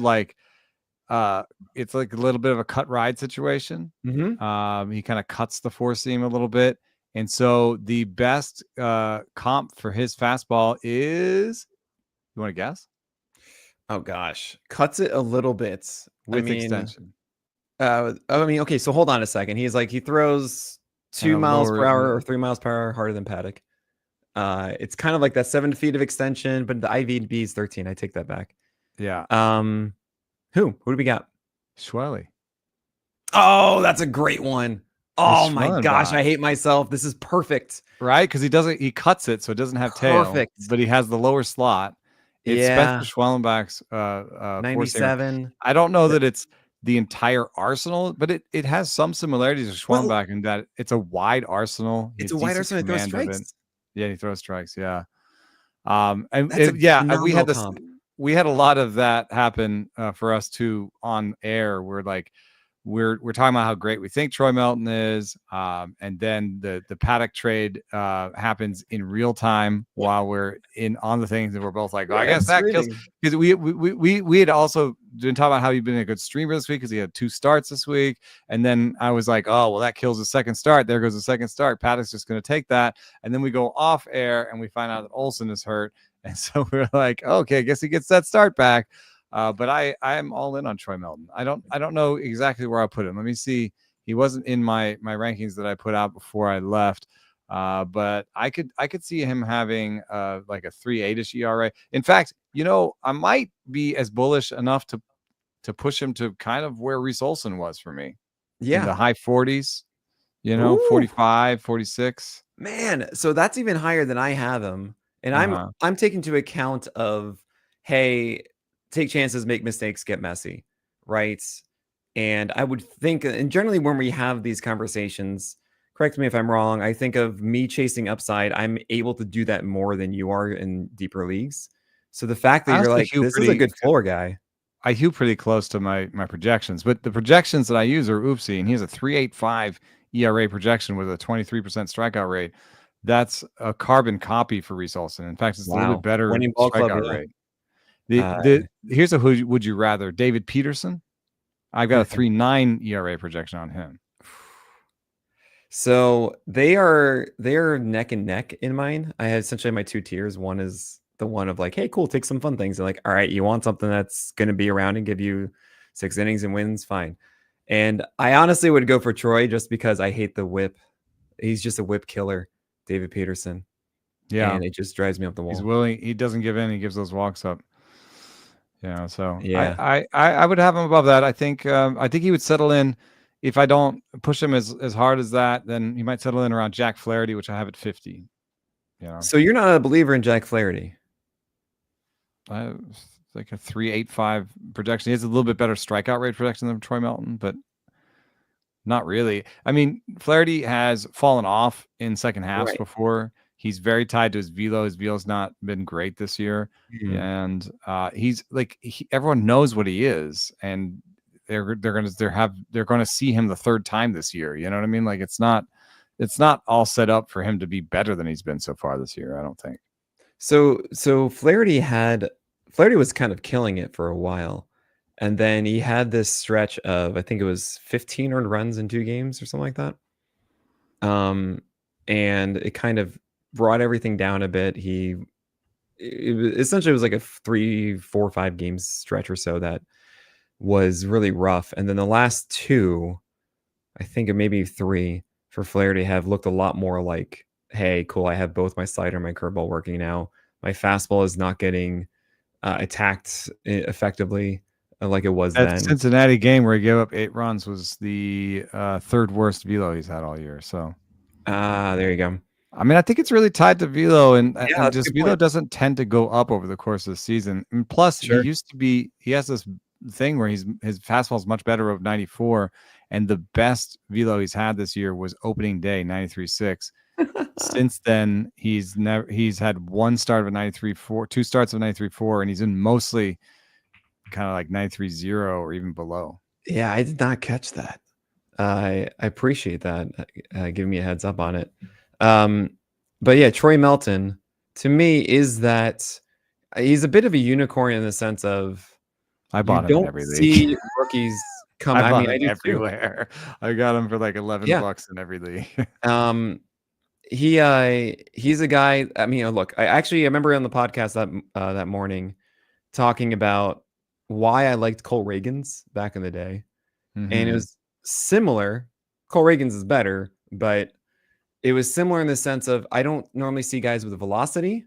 it's like a little bit of a cut ride situation. Mm-hmm. He kind of cuts the four seam a little bit. And so the best comp for his fastball is, you want to guess? Oh gosh, cuts it a little bit with extension. Okay, so hold on a second. He's like, he throws 2 miles per hour or 3 miles per hour harder than Paddock. It's kind of like that 7 feet of extension, but the IVB is 13. I take that back. Yeah. Who do we got? Schwelly. Oh, that's a great one. Oh my gosh, I hate myself. This is perfect. Right? Because he cuts it so it doesn't have tail, but he has the lower slot. It's Spencer Schwellenbach's 97. I don't know that it's the entire arsenal, but it has some similarities to Schwellenbach in that it's a wide arsenal. It's a wide arsenal. He throws strikes. Yeah, he throws strikes. Yeah. We had a lot of that happen for us too on air. Where like we're talking about how great we think Troy Melton is, and then the Pollack trade happens in real time while we're on the things, and we're both like, oh, I guess that kills, because we had also been talking about how he'd been a good streamer this week because he had 2 starts this week, and then I was like, oh well, that kills the second start. There goes the second start. Pollack's just going to take that, and then we go off air and we find out that Olsen is hurt, and so we're like, okay, I guess he gets that start back. But I'm all in on Troy Melton. I don't know exactly where I put him. Let me see. He wasn't in my rankings that I put out before I left. But I could see him having like a 3.8-ish ERA. In fact, I might be as bullish enough to push him to kind of where Reese Olson was for me. Yeah. In the high 40s, 45, 46. Man, so that's even higher than I have him. And I'm taking into account of, hey, take chances, make mistakes, get messy, right? And I would think, and generally when we have these conversations, correct me if I'm wrong, I think of me chasing upside. I'm able to do that more than you are in deeper leagues. So the fact that you're like, this is a good floor guy. I hew pretty close to my projections, but the projections that I use are oopsie, and he has a 3.85 ERA projection with a 23% strikeout rate. That's a carbon copy for Reese Olson. In fact, it's a little bit better strikeout rate. Here's a who would you rather. David Peterson. I've got a 3.9 ERA projection on him. So they're neck and neck in mine. I have essentially my 2 tiers. One is the one of like, hey, cool, take some fun things. And like, all right, you want something that's going to be around and give you 6 innings and wins, fine. And I honestly would go for Troy just because I hate the whip. He's just a whip killer, David Peterson. Yeah, and it just drives me up the wall. He's willing. He doesn't give in. He gives those walks up. So yeah, I would have him above that. I think he would settle in. If I don't push him as hard as that, then he might settle in around Jack Flaherty, which I have at 50. So you're not a believer in Jack Flaherty? Like a 3.85 projection. He has a little bit better strikeout rate projection than Troy Melton, but not really. I mean, Flaherty has fallen off in second halves before. He's very tied to his velo. His velo's not been great this year, and he's like everyone knows what he is, and they're going to see him the 3rd time this year. You know what I mean? Like it's not all set up for him to be better than he's been so far this year. I don't think. So Flaherty was kind of killing it for a while, and then he had this stretch of, I think it was 15 earned runs in 2 games or something like that. And it kind of brought everything down a bit. Essentially was like a 3, 4, 5 games stretch or so that was really rough. And then the last 2, I think, or maybe 3 for Flaherty have looked a lot more like, hey, cool, I have both my slider and my curveball working now. My fastball is not getting attacked effectively like it was that then. Cincinnati game where he gave up 8 runs was the 3rd worst velo he's had all year. So there you go. I mean, I think it's really tied to velo, and just velo doesn't tend to go up over the course of the season. And plus, he has this thing where his fastball is much better of 94, and the best velo he's had this year was opening day 93.6. Since then, he's had 1 start of a 93.4, 2 starts of 93.4, and he's in mostly kind of like 93.0 or even below. Yeah, I did not catch that. I appreciate that, giving me a heads up on it. But yeah, Troy Melton to me is that he's a bit of a unicorn in the sense of I bought him in every league. See rookies come. I mean, I do everywhere. Too. I got him for like $11 in every league. He's a guy. I mean, look, I remember on the podcast that morning talking about why I liked Cole Reagans back in the day, and it was similar. Cole Reagans is better, but it was similar in the sense of I don't normally see guys with velocity,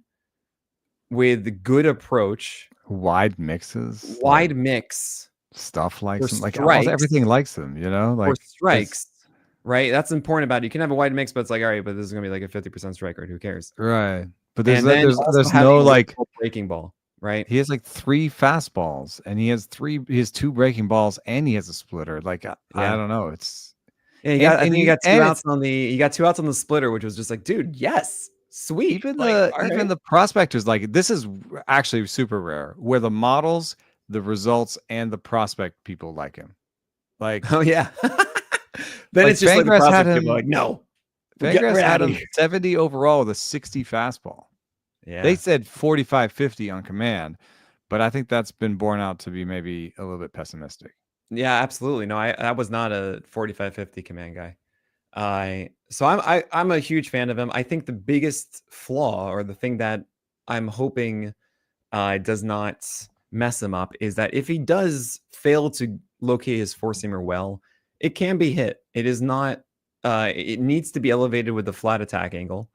with good approach, wide mixes, mix stuff likes them. Like almost everything likes them, like or strikes. Right, that's important about it. You can have a wide mix, but it's like, all right, but this is gonna be like a 50% strike rate. Who cares? Right, but there's no like breaking ball. Right, he has like 3 fastballs, and he has 2 breaking balls, and he has a splitter. Like I don't know, it's I think you got 2 outs on the splitter, which was just like, dude, yes, sweet. Even the prospectors, like this is actually super rare, where the models, the results, and the prospect people like him. Like, Oh yeah. Then like it's just like the Fangraphs had prospect people him. like, no, Fangraphs we're had out of him here. 70 overall with a 60 fastball. Yeah. They said 45-50 on command, but I think that's been borne out to be maybe a little bit pessimistic. Yeah, absolutely. No, I was not a 45-50 command guy. So I'm a huge fan of him. I think the biggest flaw or the thing that I'm hoping does not mess him up is that if he does fail to locate his four seamer well, it can be hit. It is not. It needs to be elevated with the flat attack angle.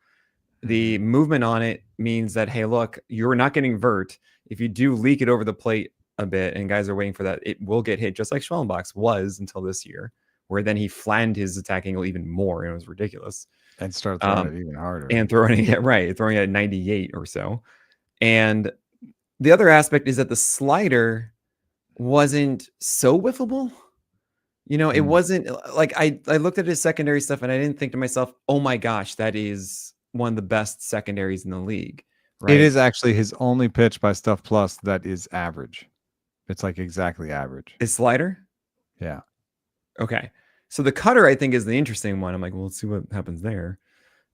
The movement on it means that, hey, look, you're not getting vert. If you do leak it over the plate a bit, and guys are waiting for that, it will get hit, just like Schwellenbach's was until this year, where then he flanned his attack angle even more, and it was ridiculous. And start throwing it even harder. And throwing it at 98 or so. And the other aspect is that the slider wasn't so whiffable. You know, it wasn't like I looked at his secondary stuff and I didn't think to myself, oh my gosh, that is one of the best secondaries in the league. Right. It is actually his only pitch by Stuff Plus that is average. It's like exactly average. His slider? Yeah. Okay. So the cutter, I think, is the interesting one. I'm like, well, let's see what happens there.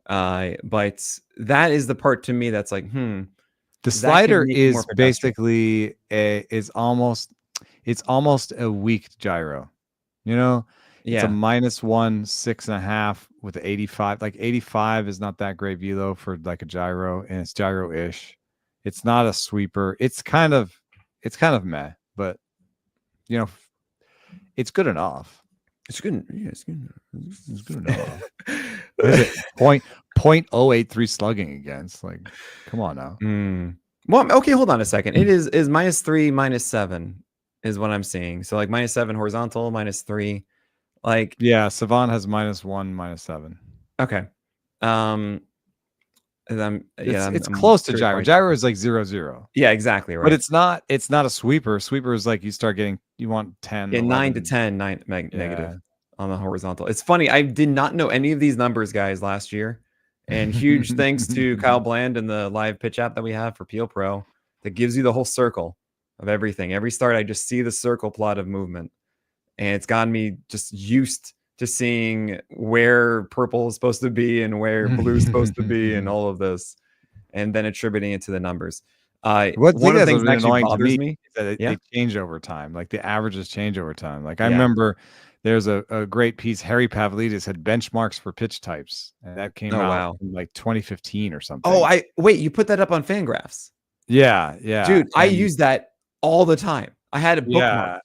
But that is the part to me that's like, The slider is basically it's almost a weak gyro. You know, it's a -1 6.5 with 85. Like 85 is not that great velo for like a gyro, and it's gyro-ish. It's not a sweeper. It's kind of meh, but you know, it's good enough. It's good. Yeah, it's good. It's good enough. What is it? 0.083 slugging against. Like, come on now. Well, okay, hold on a second. It is -3, -7 is what I'm seeing. So like -7 horizontal, -3. Like, yeah, Savant has -1, -7. Okay. It's close to gyro. Gyro is like 0-0. Yeah, exactly. Right. But it's not a sweeper. Sweeper is like you want 10. Yeah, 9 to 10, negative on the horizontal. It's funny. I did not know any of these numbers, guys, last year. And huge thanks to Kyle Bland and the live pitch app that we have for Peel Pro that gives you the whole circle of everything. Every start, I just see the circle plot of movement. And it's gotten me just used to seeing where purple is supposed to be and where blue is supposed to be and all of this, and then attributing it to the numbers. One of the things that actually bothers me is that they change over time. Like the averages change over time. Like I remember there's a great piece. Harry Pavlidis had benchmarks for pitch types, and that came out in like 2015 or something. Oh, wait, you put that up on Fangraphs? Yeah, dude, I use that all the time. I had a bookmark. Yeah,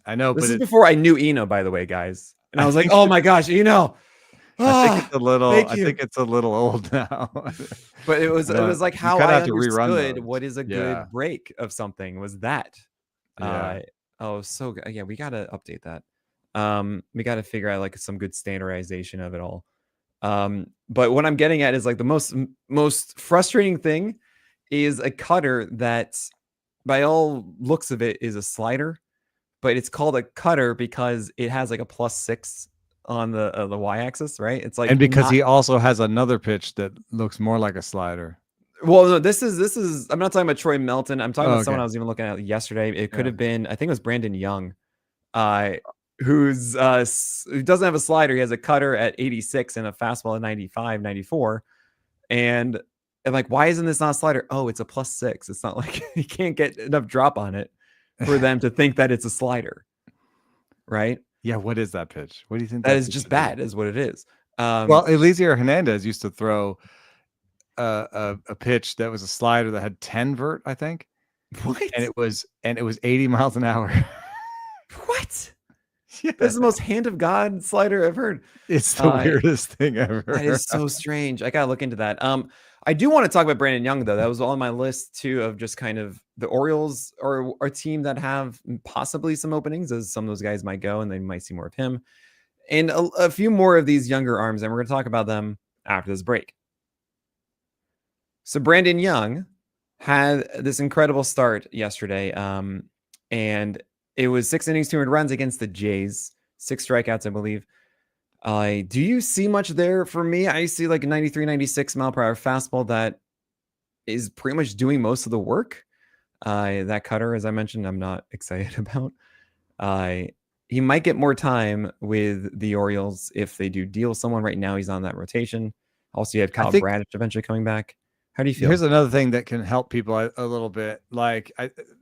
I know, this is before I knew Eno, by the way, guys. And I was like, oh my gosh, Eno. I think it's a little old now. But it was like how I understood what is a good break of something was that. So good. Yeah, we gotta update that. We gotta figure out like some good standardization of it all. But what I'm getting at is like the most frustrating thing is a cutter that by all looks of it is a slider, but it's called a cutter because it has like a +6 on the y-axis, right? It's like, and because he also has another pitch that looks more like a slider. Well, no, this is I'm not talking about Troy Melton. I'm talking about someone I was even looking at yesterday. It could have been, I think it was Brandon Young, who doesn't have a slider. He has a cutter at 86 and a fastball at 95, 94. And like, why isn't this not a slider? Oh, it's a +6. It's not like you can't get enough drop on it for them to think that it's a slider, right? Yeah, what is that pitch? What do you think? That is just bad, is what it is. Well, Eliezer Hernandez used to throw a pitch that was a slider that had 10 vert, I think. What? And it was 80 miles an hour. What? Yeah. This is the most hand of God slider I've heard. It's the weirdest thing ever. That is so strange. I gotta look into that. I do want to talk about Brandon Young, though. That was on my list too, of just kind of the Orioles are a team that have possibly some openings, as some of those guys might go and they might see more of him, and a few more of these younger arms, and we're going to talk about them after this break. So Brandon Young had this incredible start yesterday, and it was 6 innings, 200 runs against the Jays, 6 strikeouts, I believe. Do you see much there for me? I see like a 93, 96 mile per hour fastball that is pretty much doing most of the work. That cutter, as I mentioned, I'm not excited about. he might get more time with the Orioles if they do deal someone. Right now, he's on that rotation. Also, you have I Kyle think Bradish eventually coming back. How do you here's feel? another thing that can help people a little bit. Like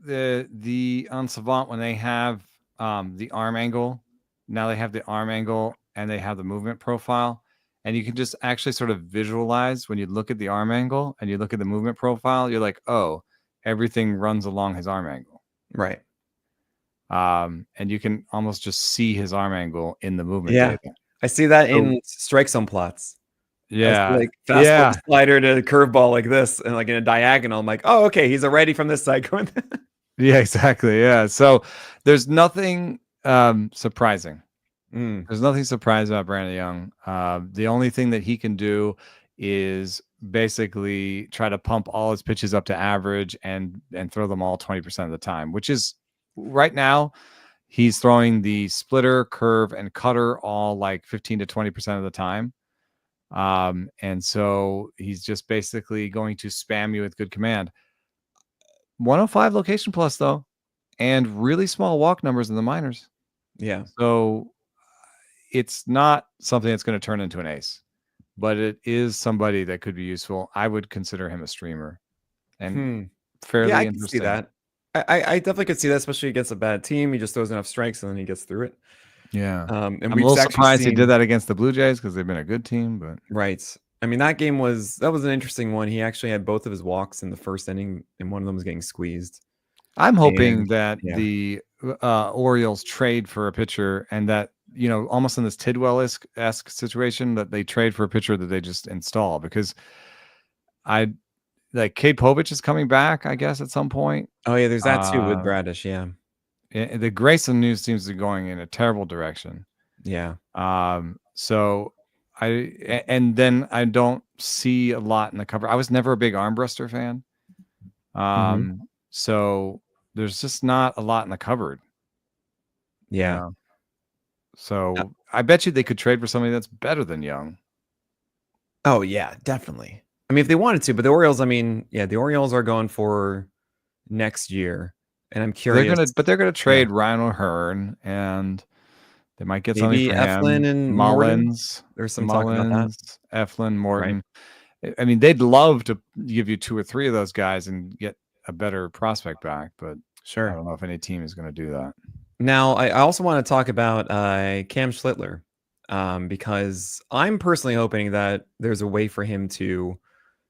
the on Savant, when they have the arm angle, now they have the arm angle and they have the movement profile, and you can just actually sort of visualize when you look at the arm angle and you look at the movement profile. You're like, oh, everything runs along his arm angle. Right. And you can almost just see his arm angle in the movement Yeah. data. I see that So, in strike zone plots. I see yeah, like fastball to yeah, slider to curveball like this, and like in a diagonal. I'm like, oh, okay, he's already from this side going. yeah, exactly. Yeah. So there's nothing surprising. Mm, There's nothing surprising about Brandon Young. The only thing that he can do is basically try to pump all his pitches up to average and throw them all 20% of the time, which is right now he's throwing the splitter, curve, and cutter all like 15 to 20% of the time. And so he's just basically going to spam you with good command. 105 location plus though, and really small walk numbers in the minors. yeah. So it's not something that's going to turn into an ace, but it is somebody that could be useful. I would consider him a streamer and Hmm. Yeah, I fairly can see interesting. that. I definitely could see that, especially against a bad team. He just throws enough strikes and then he gets through it. Yeah. And I'm a we've little actually surprised he did seen that against the Blue Jays because they've been a good team, but right. I mean, that was an interesting one. He actually had both of his walks in the first inning, and one of them was getting squeezed. I'm hoping And that yeah, the Orioles trade for a pitcher and that, almost in this Tidwell-esque situation, that they trade for a pitcher that they just install, because I like Cade Povich is coming back, I guess, at some point. oh yeah, there's that too with Uh, Bradish. Yeah, the Grayson news seems to be going in a terrible direction. yeah. So and then I don't see a lot in the cover. I was never a big Armbruster fan. Hmm. So there's just not a lot in the cupboard, you Yeah. know. So I bet you they could trade for somebody that's better than Young. Oh yeah, definitely. I mean, if they wanted to, but the Orioles, I mean, yeah, the Orioles are going for next year, and I'm curious. They're gonna Yeah, trade Ryan O'Hearn, and they might get something maybe for Eflin him. and Morton. Mullins, There's some talk about that, Eflin, right? Morton. I mean, they'd love to give you 2 or 3 of those guys and get a better prospect back, but I Sure. don't know if any team is going to do that. Now, I also want to talk about Cam Schlittler, because I'm personally hoping that there's a way for him to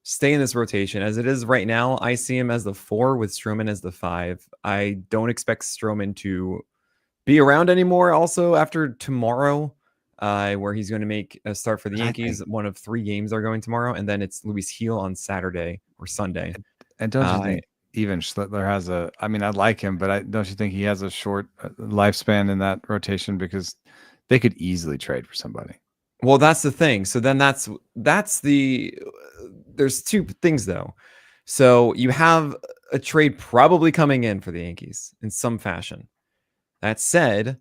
stay in this rotation. As it is right now, I see him as the 4 with Stroman as the 5. I don't expect Stroman to be around anymore. Also, after tomorrow, where he's going to make a start for the I think, Yankees, one of 3 games are going tomorrow, and then it's Luis Heel on Saturday or Sunday. and don't you Uh, think even Schlittler has I mean, I like him, but don't you think he has a short lifespan in that rotation, because they could easily trade for somebody? well, that's the thing. So then that's the there's 2 things though. So you have a trade probably coming in for the Yankees in some fashion. That said,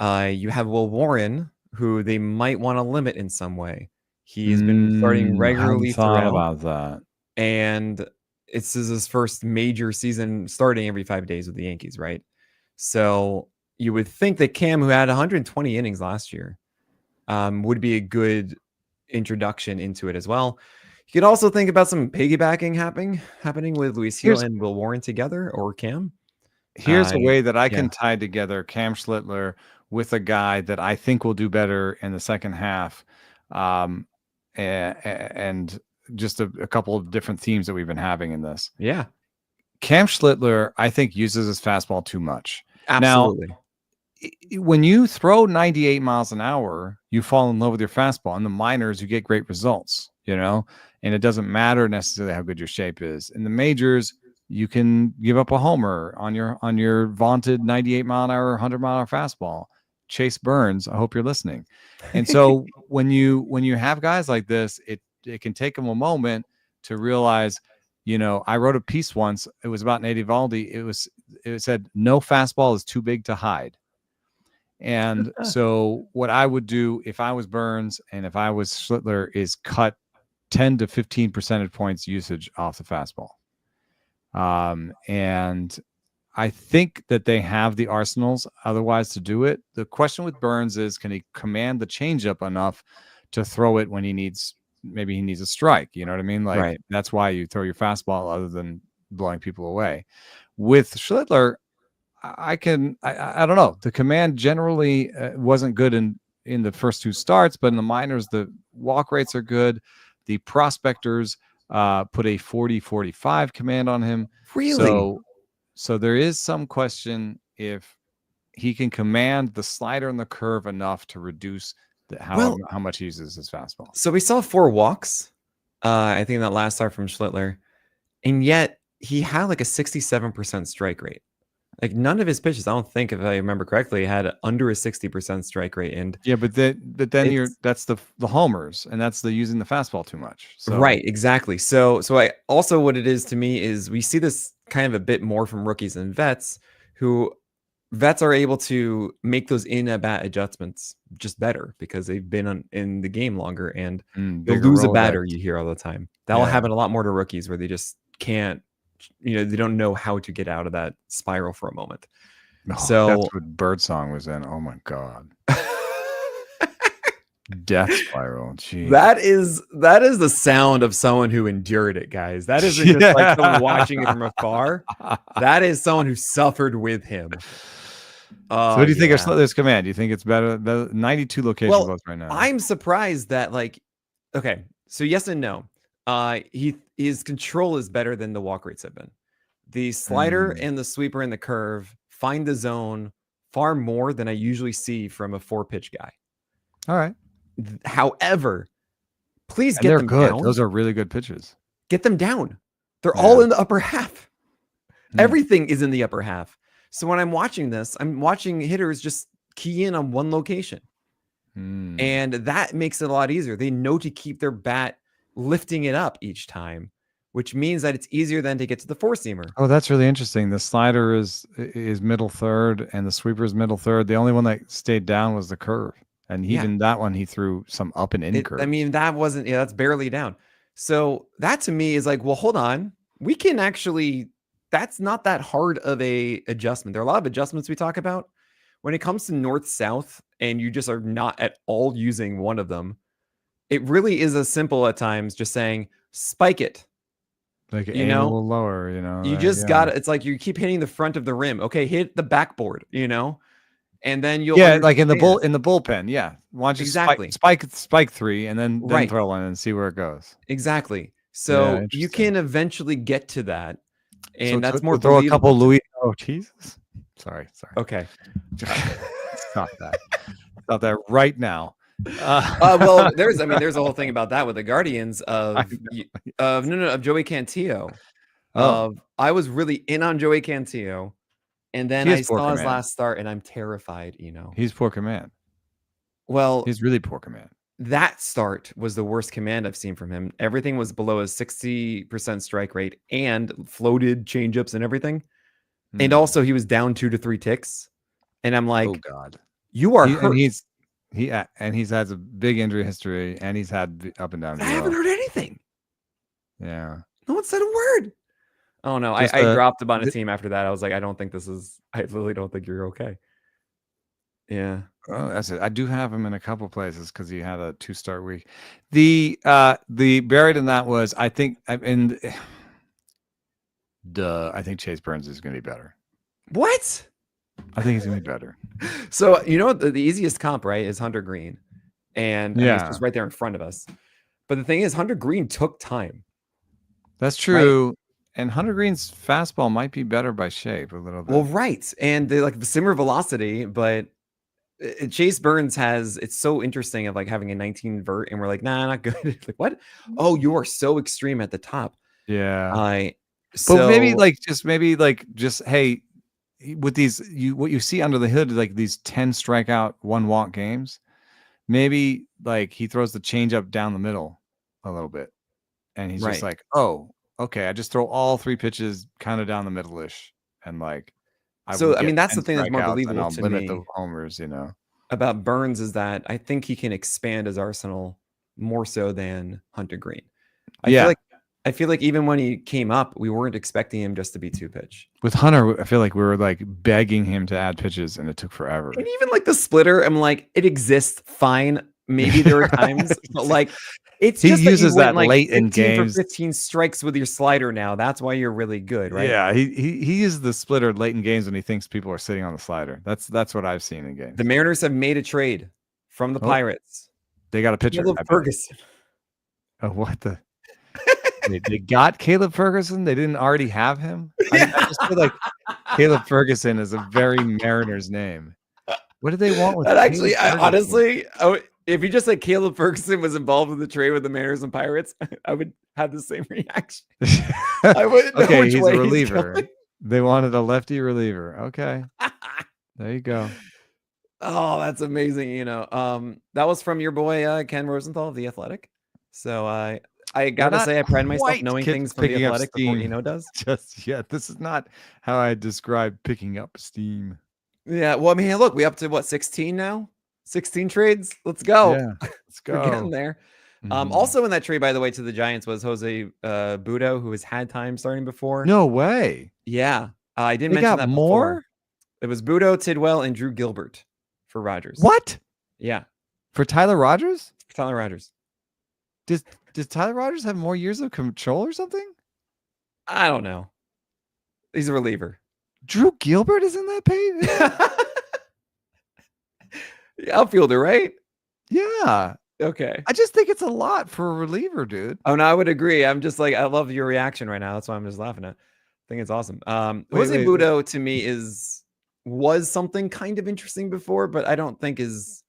you have Will Warren, who they might want to limit in some way. He has been starting I hadn't regularly thought throughout, about that. and this is his first major season starting every 5 days with the Yankees, right? So you would think that Cam, who had 120 innings last year, would be a good introduction into it as well. You could also think about some piggybacking happening with Luis Heel Here's and Will Warren together, or Cam. here's a way that I Yeah, can tie together Cam Schlittler with a guy that I think will do better in the second half, um, and just a couple of different themes that we've been having in this. yeah, Cam Schlittler, I think, uses his fastball too much. Now, absolutely. when you throw 98 miles an hour, you fall in love with your fastball. In the minors, you get great results, and it doesn't matter necessarily how good your shape is. In the majors, you can give up a homer on your vaunted 98 mile an hour, 100 mile an hour fastball. Chase Burns, I hope you're listening. And so when you have guys like this, it can take them a moment to realize, I wrote a piece once. It was about Nate Eovaldi. It said no fastball is too big to hide. And so what I would do if I was Burns and if I was Schlittler is cut 10 to 15 percentage points usage off the fastball. And I think that they have the arsenals otherwise to do it. The question with Burns is, can he command the changeup enough to throw it when he needs, maybe he needs a strike? You know what I mean? Like, Right. that's why you throw your fastball other than blowing people away. With Schlittler, I don't know. The command generally wasn't good in the first 2 starts, but in the minors, the walk rates are good. The prospectors put a 40-45 command on him. Really? So there is some question if he can command the slider and the curve enough to reduce how much he uses his fastball. So we saw 4 walks, I think, in that last start from Schlittler, and yet he had like a 67% strike rate. Like, none of his pitches, I don't think, if I remember correctly, had under a 60% strike rate. And yeah, but then that's the homers, and that's the using the fastball too much. So. Right, exactly. So I also, what it is to me is we see this kind of a bit more from rookies and vets, who vets are able to make those in at bat adjustments just better because they've been in the game longer, and they'll lose a batter. You hear all the time. That'll happen a lot more to rookies where they just can't, they don't know how to get out of that spiral for a moment. So that's what Birdsong was in. Oh my God. Death spiral. Jeez. That is the sound of someone who endured it, guys. That isn't just like someone watching it from afar. That is someone who suffered with him. So what do you think of Schlittler's command? Do you think it's better? The 92 location votes right now. I'm surprised that, like, okay, so yes and no. His control is better than the walk rates have been. The slider and the sweeper and the curve find the zone far more than I usually see from a 4-pitch guy. All right. However, please get them good. down. Those are really good pitches. Get them down. They're all in the upper half. Everything is in the upper half. So when I'm watching this, I'm watching hitters just key in on one location. And that makes it a lot easier. They know to keep their bat lifting it up each time, which means that it's easier then to get to the 4-seamer. Oh, that's really interesting. The slider is middle third and the sweeper is middle third. The only one that stayed down was the curve. And even that one, he threw some up and in curve. I mean, that wasn't, that's barely down. So that to me is like, well, hold on. We can actually, that's not that hard of a adjustment. There are a lot of adjustments we talk about. When it comes to north-south and you just are not at all using one of them, it really is as simple at times just saying, spike it. Like, a little lower, You just got it. It's like you keep hitting the front of the rim. Okay, hit the backboard, and then you'll like in the bullpen. Yeah. Why don't you spike 3 and then throw one and see where it goes. Exactly. So you can eventually get to that. And that's more throw a couple Louis. Oh, Jesus. Sorry. Okay. Stop that. Stop that right now. Well, there's a whole thing about that with the Guardians of Joey Cantillo. I was really in on Joey Cantillo, and then I saw his last start, and I'm terrified. He's poor command. Well, he's really poor command. That start was the worst command I've seen from him. Everything was below his 60% strike rate and floated changeups and everything. And also he was down 2 to 3 ticks. And I'm like, oh God, you are hurt. And he's had a big injury history and he's had up and down. I haven't heard anything. Yeah. No one said a word. Oh no. I dropped him on a team after that. I was like, I literally don't think you're okay. Yeah. Oh, that's it. I do have him in a couple places because he had a 2-start week. The buried in that was, I think Chase Burns is going to be better. What? I think he's going to be better. So the easiest comp, right, is Hunter Green, and he's just right there in front of us. But the thing is, Hunter Green took time. That's true. Right? And Hunter Green's fastball might be better by shape a little bit. Well, right, and they like the similar velocity, but Chase Burns it's so interesting of like having a 19 vert and we're like, nah, not good. Like, what? Oh, you are so extreme at the top. Yeah. But maybe hey, with these, what you see under the hood, like these 10 strikeout, 1 walk games, maybe like he throws the changeup down the middle a little bit. And he's just like, oh, okay. I just throw all 3 pitches kind of down the middle-ish. And like, that's the thing that's more believable to me. The homers, about Burns is that I think he can expand his arsenal more so than Hunter Green. I feel like I feel like even when he came up, we weren't expecting him just to be 2-pitch. With Hunter, I feel like we were like begging him to add pitches, and it took forever. And even like the splitter, I'm like, it exists fine. Maybe there are times, but like, it's he just uses that you went that like late in 15 games. for 15 strikes with your slider now. That's why you're really good, right? Yeah, he uses the splitter late in games when he thinks people are sitting on the slider. That's what I've seen in games. The Mariners have made a trade from the Pirates. They got a pitcher. Caleb Ferguson. Oh, what the? They got Caleb Ferguson. They didn't already have him. I just feel like Caleb Ferguson is a very Mariners name. What do they want with that? Actually, honestly, if you just said Caleb Ferguson was involved in the trade with the Mariners and Pirates, I would have the same reaction. I wouldn't know which he's way a reliever. They wanted a lefty reliever. Okay, there you go. Oh, that's amazing. You know, that was from your boy Ken Rosenthal of The Athletic. So I gotta say, I pride myself knowing things from The Athletic before Eno does. Just yet, this is not how I describe picking up steam. Yeah, well, I mean, hey, look, we up to what, 16 now? 16 trades. Let's go. Yeah, let's go. We're getting there. Also in that trade, by the way, to the Giants was Jose Budo, who has had time starting before. No way. Yeah, I didn't mention that more. Before. It was Budo, Tidwell, and Drew Gilbert for Rogers. What? Yeah, for Tyler Rogers. For Tyler Rogers. Does Tyler Rogers have more years of control or something? I don't know. He's a reliever. Drew Gilbert is in that page. Outfielder, right? Yeah. Okay. I just think it's a lot for a reliever, dude. Oh, no, I would agree. I'm just like, I love your reaction right now. That's why I'm just laughing at. I think it's awesome. Jose Budo to me was something kind of interesting before, but I don't think is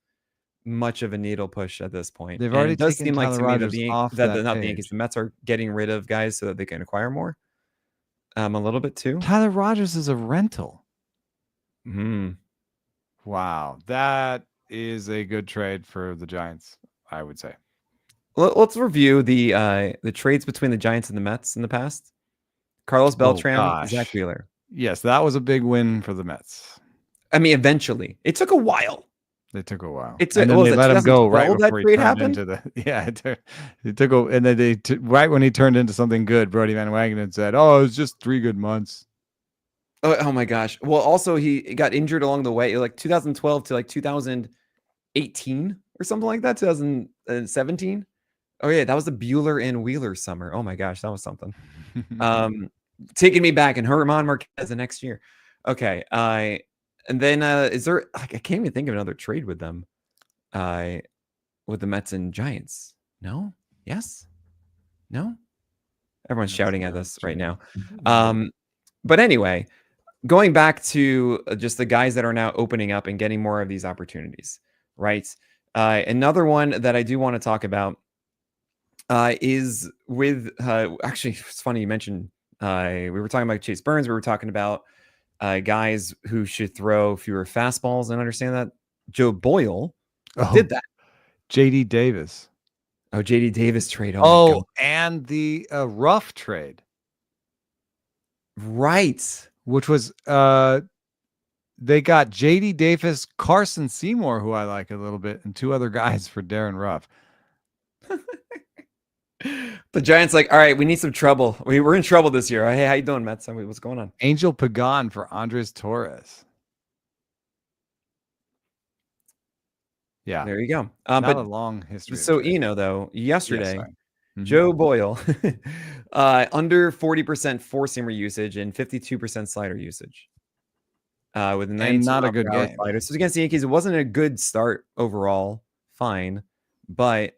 much of a needle push at this point. They've already it does taken seem like Tyler to me off that not the Yankees, the Mets are getting rid of guys so that they can acquire more. A little bit too. Tyler Rogers is a rental. Mm. Wow, that is a good trade for the Giants, I would say. Let's review the trades between the Giants and the Mets in the past. Carlos Beltran, Zach Wheeler. Yes, that was a big win for the Mets. I mean, eventually, it took a while. It took a while. And then they let him go right before that trade happened. It took and then right when he turned into something good, Brody Van Wagenen said, "Oh, it was just 3 good months." Oh my gosh! Well, also he got injured along the way, like 2012 to like 2018 or something like that. 2017. Oh yeah, that was the Bueller and Wheeler summer. Oh my gosh, that was something. Taking me back, and Herman Marquez the next year. Okay, and then is there like I can't even think of another trade with them, with the Mets and Giants. No, yes, no. Everyone's shouting at us right now. But anyway, going back to just the guys that are now opening up and getting more of these opportunities, right? Another one that I do want to talk about is with actually it's funny you mentioned we were talking about Chase Burns. We were talking about guys who should throw fewer fastballs and understand that. Joe Boyle did that. JD Davis. Oh, JD Davis trade. Oh and the Ruff trade. Right. Which was they got JD Davis, Carson Seymour, who I like a little bit, and 2 other guys for Darren Ruff. The Giants like, all right, we need some trouble. We're in trouble this year. Hey, how you doing, Mets? What's going on? Angel Pagan for Andres Torres. Yeah, there you go. But a long history. So Eno, though, yesterday, Joe Boyle under 40% four-seamer usage and 52% slider usage. With not a good game. Slider. So against the Yankees, it wasn't a good start overall. Fine, but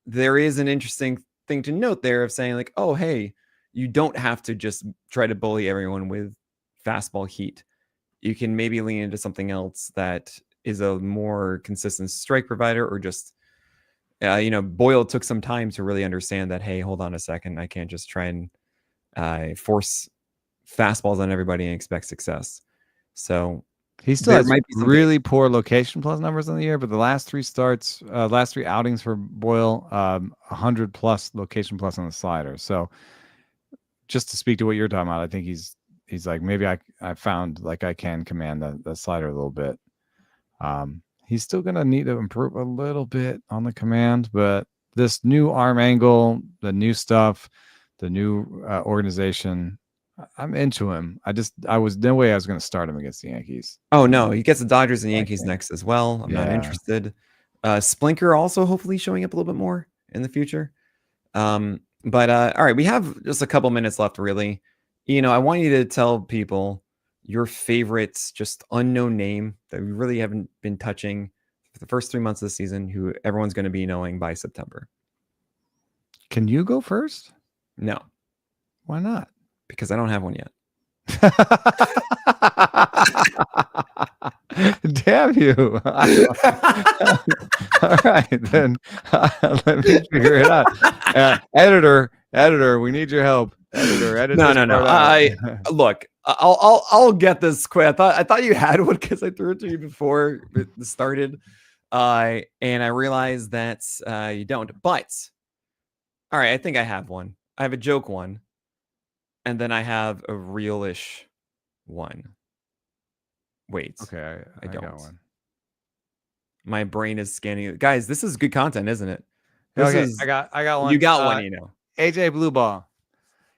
there is an interesting thing to note there of saying like, oh, hey, you don't have to just try to bully everyone with fastball heat. You can maybe lean into something else that is a more consistent strike provider, or just, Boyle took some time to really understand that, hey, hold on a second. I can't just try and force fastballs on everybody and expect success. So he still has really poor location plus numbers in the year, but the last 3 outings for Boyle, 100 plus location plus on the slider. So just to speak to what you're talking about, I think he's like, maybe I found like I can command the slider a little bit. He's still going to need to improve a little bit on the command, but this new arm angle, the new stuff, the new organization. I'm into him. I was no way I was going to start him against the Yankees. Oh no, he gets the Dodgers and the Yankees next as well. I'm not Yeah. interested. Splinker also hopefully showing up a little bit more in the future. But all right, we have just a couple minutes left, really. I want you to tell people your favorite, just unknown name that we really haven't been touching for the first 3 months of the season, who everyone's going to be knowing by September. Can you go first? No. Why not? Because I don't have one yet. Damn you. All right, then let me figure it out. Editor, we need your help. Editor, edit No. Look, I'll get this quick. I thought you had one because I threw it to you before it started. And I realized that you don't. But all right, I think I have one. I have a joke one. And then I have a real-ish one. Wait. Okay, I don't. got one. My brain is scanning. Guys, this is good content, isn't it? I got one. You got one, AJ Blueball.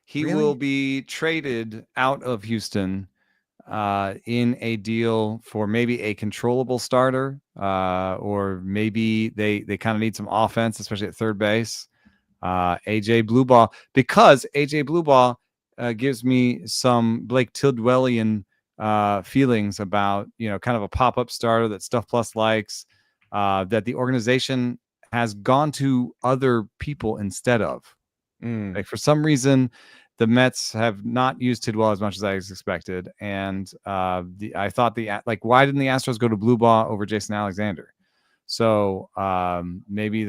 He Really? will be traded out of Houston in a deal for maybe a controllable starter, or maybe they kind of need some offense, especially at third base. AJ Blueball, because AJ Blueball gives me some Blake Tidwellian feelings about, kind of a pop-up starter that Stuff Plus likes, that the organization has gone to other people instead of. Like, for some reason, the Mets have not used Tidwell as much as I expected, and I thought why didn't the Astros go to Blueball over Jason Alexander? So maybe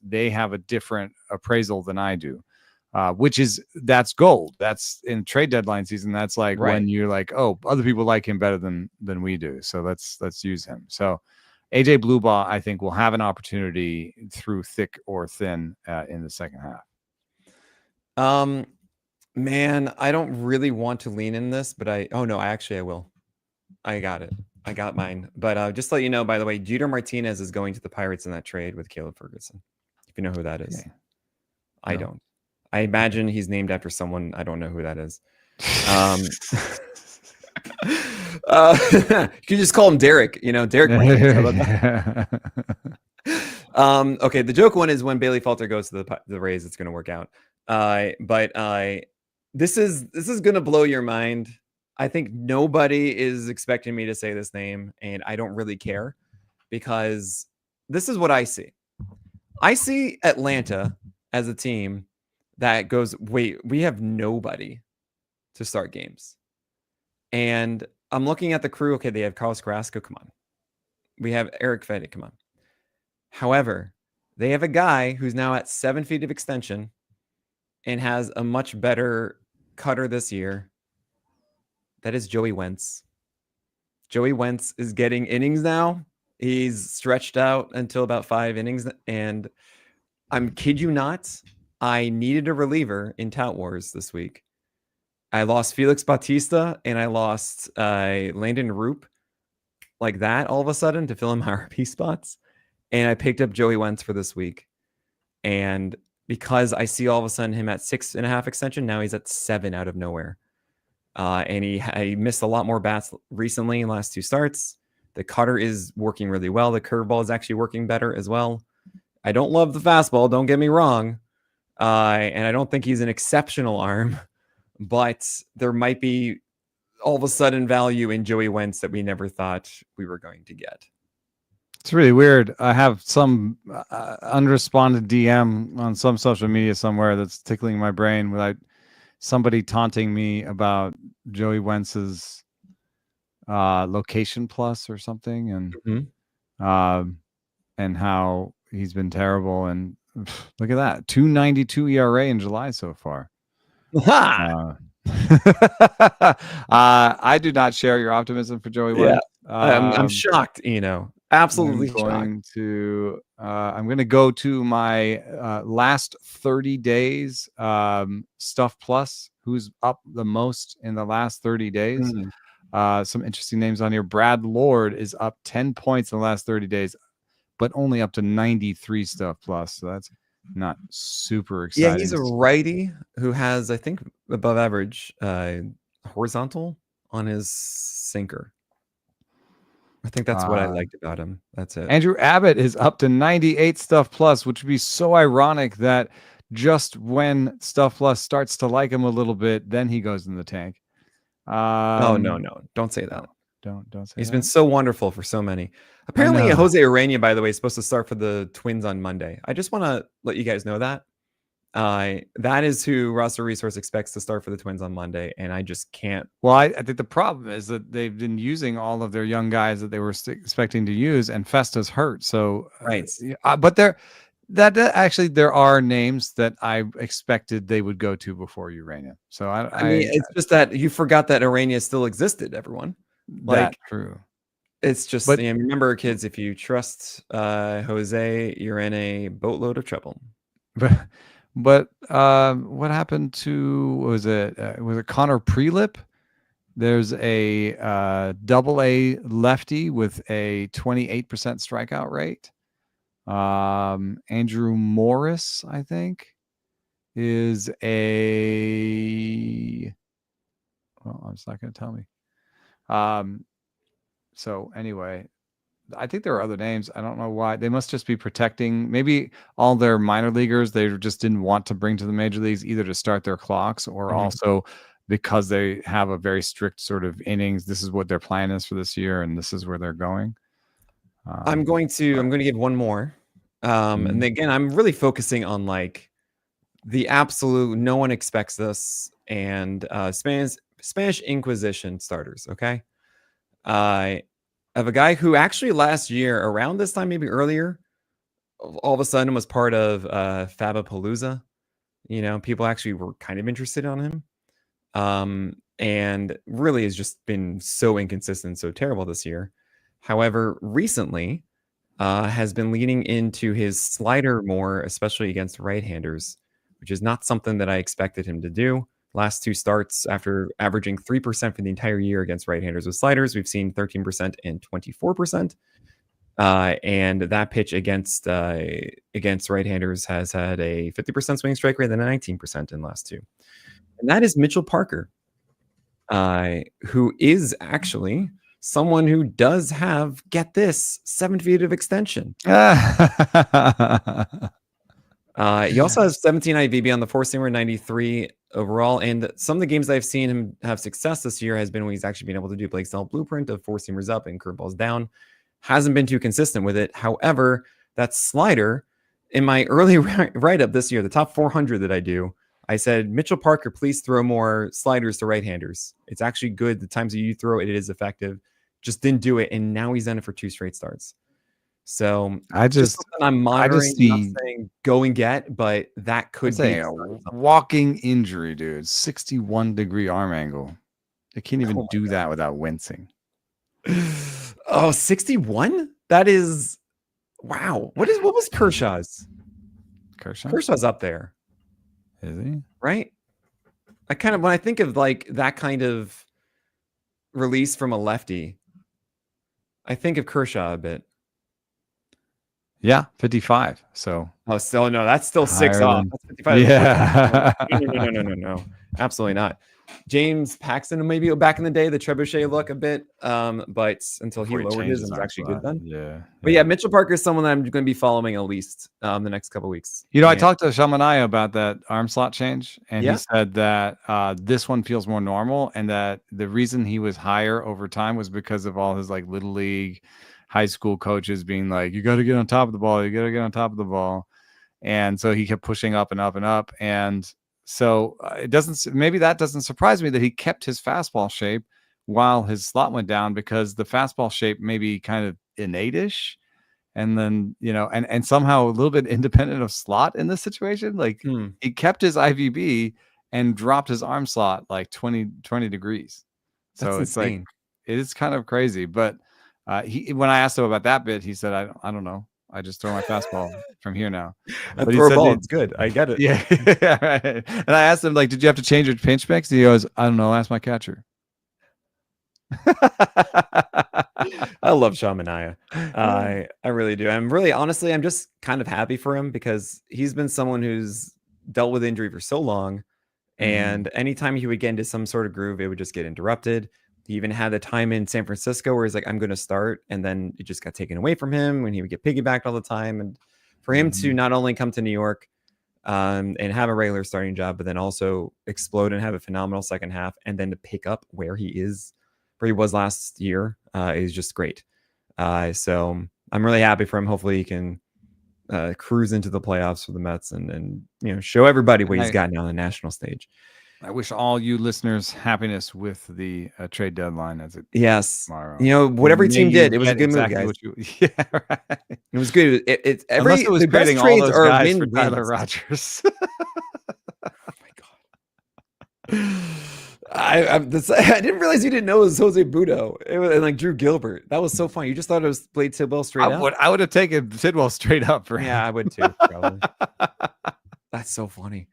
they have a different appraisal than I do, that's gold. That's in trade deadline season. That's like when you're like, oh, other people like him better than we do. So let's use him. So AJ Blueball, I think, will have an opportunity through thick or thin in the second half. Man, I don't really want to lean in this, but I will. I got it. I got mine. But just to let you know, by the way, Jeter Martinez is going to the Pirates in that trade with Caleb Ferguson. If you know who that is. Okay. I don't. I imagine he's named after someone. I don't know who that is. You can just call him Derek. Derek Martinez. Okay, the joke one is when Bailey Falter goes to the Rays, it's going to work out. But this is going to blow your mind. I think nobody is expecting me to say this name, and I don't really care, because this is what I see. I see Atlanta as a team that goes, wait, we have nobody to start games. And I'm looking at the crew. Okay, they have Carlos Carrasco. Come on. We have Eric Fedde. Come on. However, they have a guy who's now at 7 feet of extension and has a much better cutter this year. That is Joey Wentz. Joey Wentz is getting innings now. He's stretched out until about 5 innings. And I'm kid you not, I needed a reliever in Tout Wars this week. I lost Felix Bautista and I lost Landon Roop like that all of a sudden to fill in my RP spots. And I picked up Joey Wentz for this week. And because I see all of a sudden him at 6.5 extension, now he's at 7 out of nowhere. And he missed a lot more bats recently in the last 2 starts. The cutter is working really well. The curveball is actually working better as well. I don't love the fastball, don't get me wrong. And I don't think he's an exceptional arm, but there might be all of a sudden value in Joey Wentz that we never thought we were going to get. It's really weird. I have some unresponded DM on some social media somewhere that's tickling my brain without somebody taunting me about Joey Wentz's location plus or something, and how he's been terrible. And look at that, 2.92 ERA in July so far. I do not share your optimism for Joey Wentz. I'm shocked, absolutely shocked. I'm going to go to my last 30 days Stuff Plus, who's up the most in the last 30 days. Some interesting names on here. Brad Lord is up 10 points in the last 30 days, but only up to 93 Stuff Plus. So not super Yeah, exciting. he's a righty who has, I think, above average horizontal on his sinker. I think that's what I liked about him. That's it. Andrew Abbott is up to 98 Stuff Plus, which would be so ironic that just when Stuff Plus starts to like him a little bit, then he goes in the tank. No, don't say that. Don't say He's that. been so wonderful for so many. Apparently, Jose Urena, by the way, is supposed to start for the Twins on Monday. I just want to let you guys know that. That is who Roster Resource expects to start for the Twins on Monday, and I just can't. Well, I think the problem is that they've been using all of their young guys that they were expecting to use, and Festa's hurt. So, right. But actually there are names that I expected they would go to before Urena. So I mean, it's just that you forgot that Urena still existed. Everyone, like, true. It's just, but remember, kids, if you trust Jose, you're in a boatload of trouble. But what happened to was it Connor Prelip? There's a AA lefty with a 28% strikeout rate. Andrew Morris, I think, is a. Well, it's not going to tell me. So anyway, I think there are other names. I don't know why. They must just be protecting maybe all their minor leaguers. They just didn't want to bring to the major leagues either to start their clocks or also because they have a very strict sort of innings. This is what their plan is for this year, and this is where they're going. I'm going to give one more. And again, I'm really focusing on like the absolute no one expects this and Spanish Inquisition starters. Okay. Of a guy who actually last year around this time, maybe earlier, all of a sudden was part of Fabapalooza. You know, people actually were kind of interested on him. And really has just been so inconsistent, so terrible this year. However, recently has been leaning into his slider more, especially against right-handers, which is not something that I expected him to do. Last two starts, after averaging 3% for the entire year against right-handers with sliders, we've seen 13% and 24%. And that pitch against right-handers has had a 50% swing strike rate and a 19% in the last two. And that is Mitchell Parker, who is actually someone who does have, get this, 7 feet of extension. He also has 17 IVB on the four-seamer, 93 overall. And some of the games I've seen him have success this year has been when he's actually been able to do Blake Snell blueprint of four-seamers up and curveballs down. Hasn't been too consistent with it. However, that slider, in my early write-up this year, the top 400 that I do, I said, Mitchell Parker, please throw more sliders to right-handers. It's actually good. The times that you throw it, it is effective. Just didn't do it, and now he's done it for 2 straight starts. So I'm monitoring. Not saying go and get, but that could be a walking injury, dude. 61-degree arm angle. They can't even do that without wincing. Oh, 61? That is wow. What was Kershaw's? Kershaw's up there. Is he? Right? When I think of like that kind of release from a lefty, I think of Kershaw a bit. Yeah, 55. So no, that's still 6 off. That's 55. Yeah. No. Absolutely not. James Paxton, maybe back in the day, the trebuchet look a bit, but until he lowered his, it was actually good then. Yeah. But yeah, Mitchell Parker is someone that I'm going to be following at least the next couple of weeks. You know, I talked to Shamanaya about that arm slot change, and he said that this one feels more normal, and that the reason he was higher over time was because of all his like little league, high school coaches being like, you got to get on top of the ball, you got to get on top of the ball, and so he kept pushing up and up and up, and so maybe that doesn't surprise me that he kept his fastball shape while his slot went down, because the fastball shape may be kind of innate-ish, and then, you know, and somehow a little bit independent of slot in this situation. Like he kept his IVB and dropped his arm slot like 20 degrees. So that's it's insane. Like, it is kind of crazy. But when I asked him about that bit, he said, I don't know. I just throw my fastball from here now. But he said, it's good. I get it. Yeah. Right. And I asked him, like, did you have to change your pinch mix? He goes, I don't know. Ask my catcher. I love Sean Manaea. I really do. Honestly, I'm just kind of happy for him because he's been someone who's dealt with injury for so long. And anytime he would get into some sort of groove, it would just get interrupted. He even had the time in San Francisco where he's like, I'm going to start. And then it just got taken away from him when he would get piggybacked all the time. And for him to not only come to New York and have a regular starting job, but then also explode and have a phenomenal second half, and then to pick up where he was last year is just great. So I'm really happy for him. Hopefully he can cruise into the playoffs for the Mets and show everybody what he's got now on the national stage. I wish all you listeners happiness with the trade deadline as it tomorrow. Whatever team did, it was a good move, guys. Right. It was good. Unless it was the best trades are guys for Tyler Rogers. Oh my god. I didn't realize you didn't know it was Jose Budo and like Drew Gilbert. That was so funny. You just thought it was played Tidwell straight up. I would have taken Tidwell straight up for him. Yeah, I would too. Probably. That's so funny.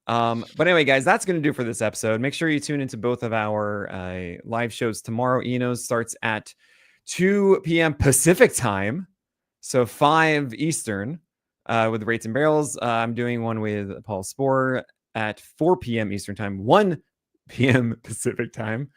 But anyway, guys, that's going to do for this episode. Make sure you tune into both of our live shows tomorrow. Eno's starts at 2 p.m. Pacific time, so 5 Eastern with the Rates and Barrels. I'm doing one with Paul Sporer at 4 p.m. Eastern time, 1 p.m. Pacific time.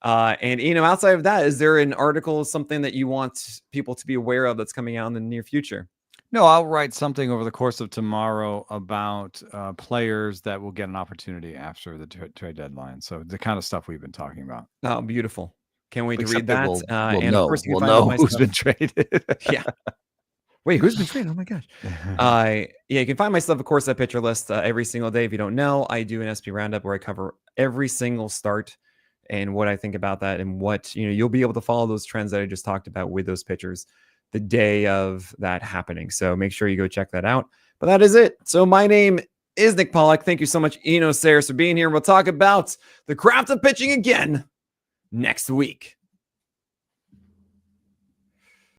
And outside of that, is there an article, something that you want people to be aware of that's coming out in the near future? No, I'll write something over the course of tomorrow about players that will get an opportunity after the trade deadline. So the kind of stuff we've been talking about. Oh, beautiful. Can't wait to read that. We'll and know, of course, we'll know who's been traded. Yeah. Wait, who's been traded? Oh my gosh. You can find my stuff, of course, at Pitcher List every single day. If you don't know, I do an SP roundup where I cover every single start and what I think about that, and what you'll be able to follow those trends that I just talked about with those pitchers the day of that happening. So make sure you go check that out. But that is it. So my name is Nick Pollack. Thank you so much, Eno Sarris, for being here. We'll talk about the craft of pitching again next week.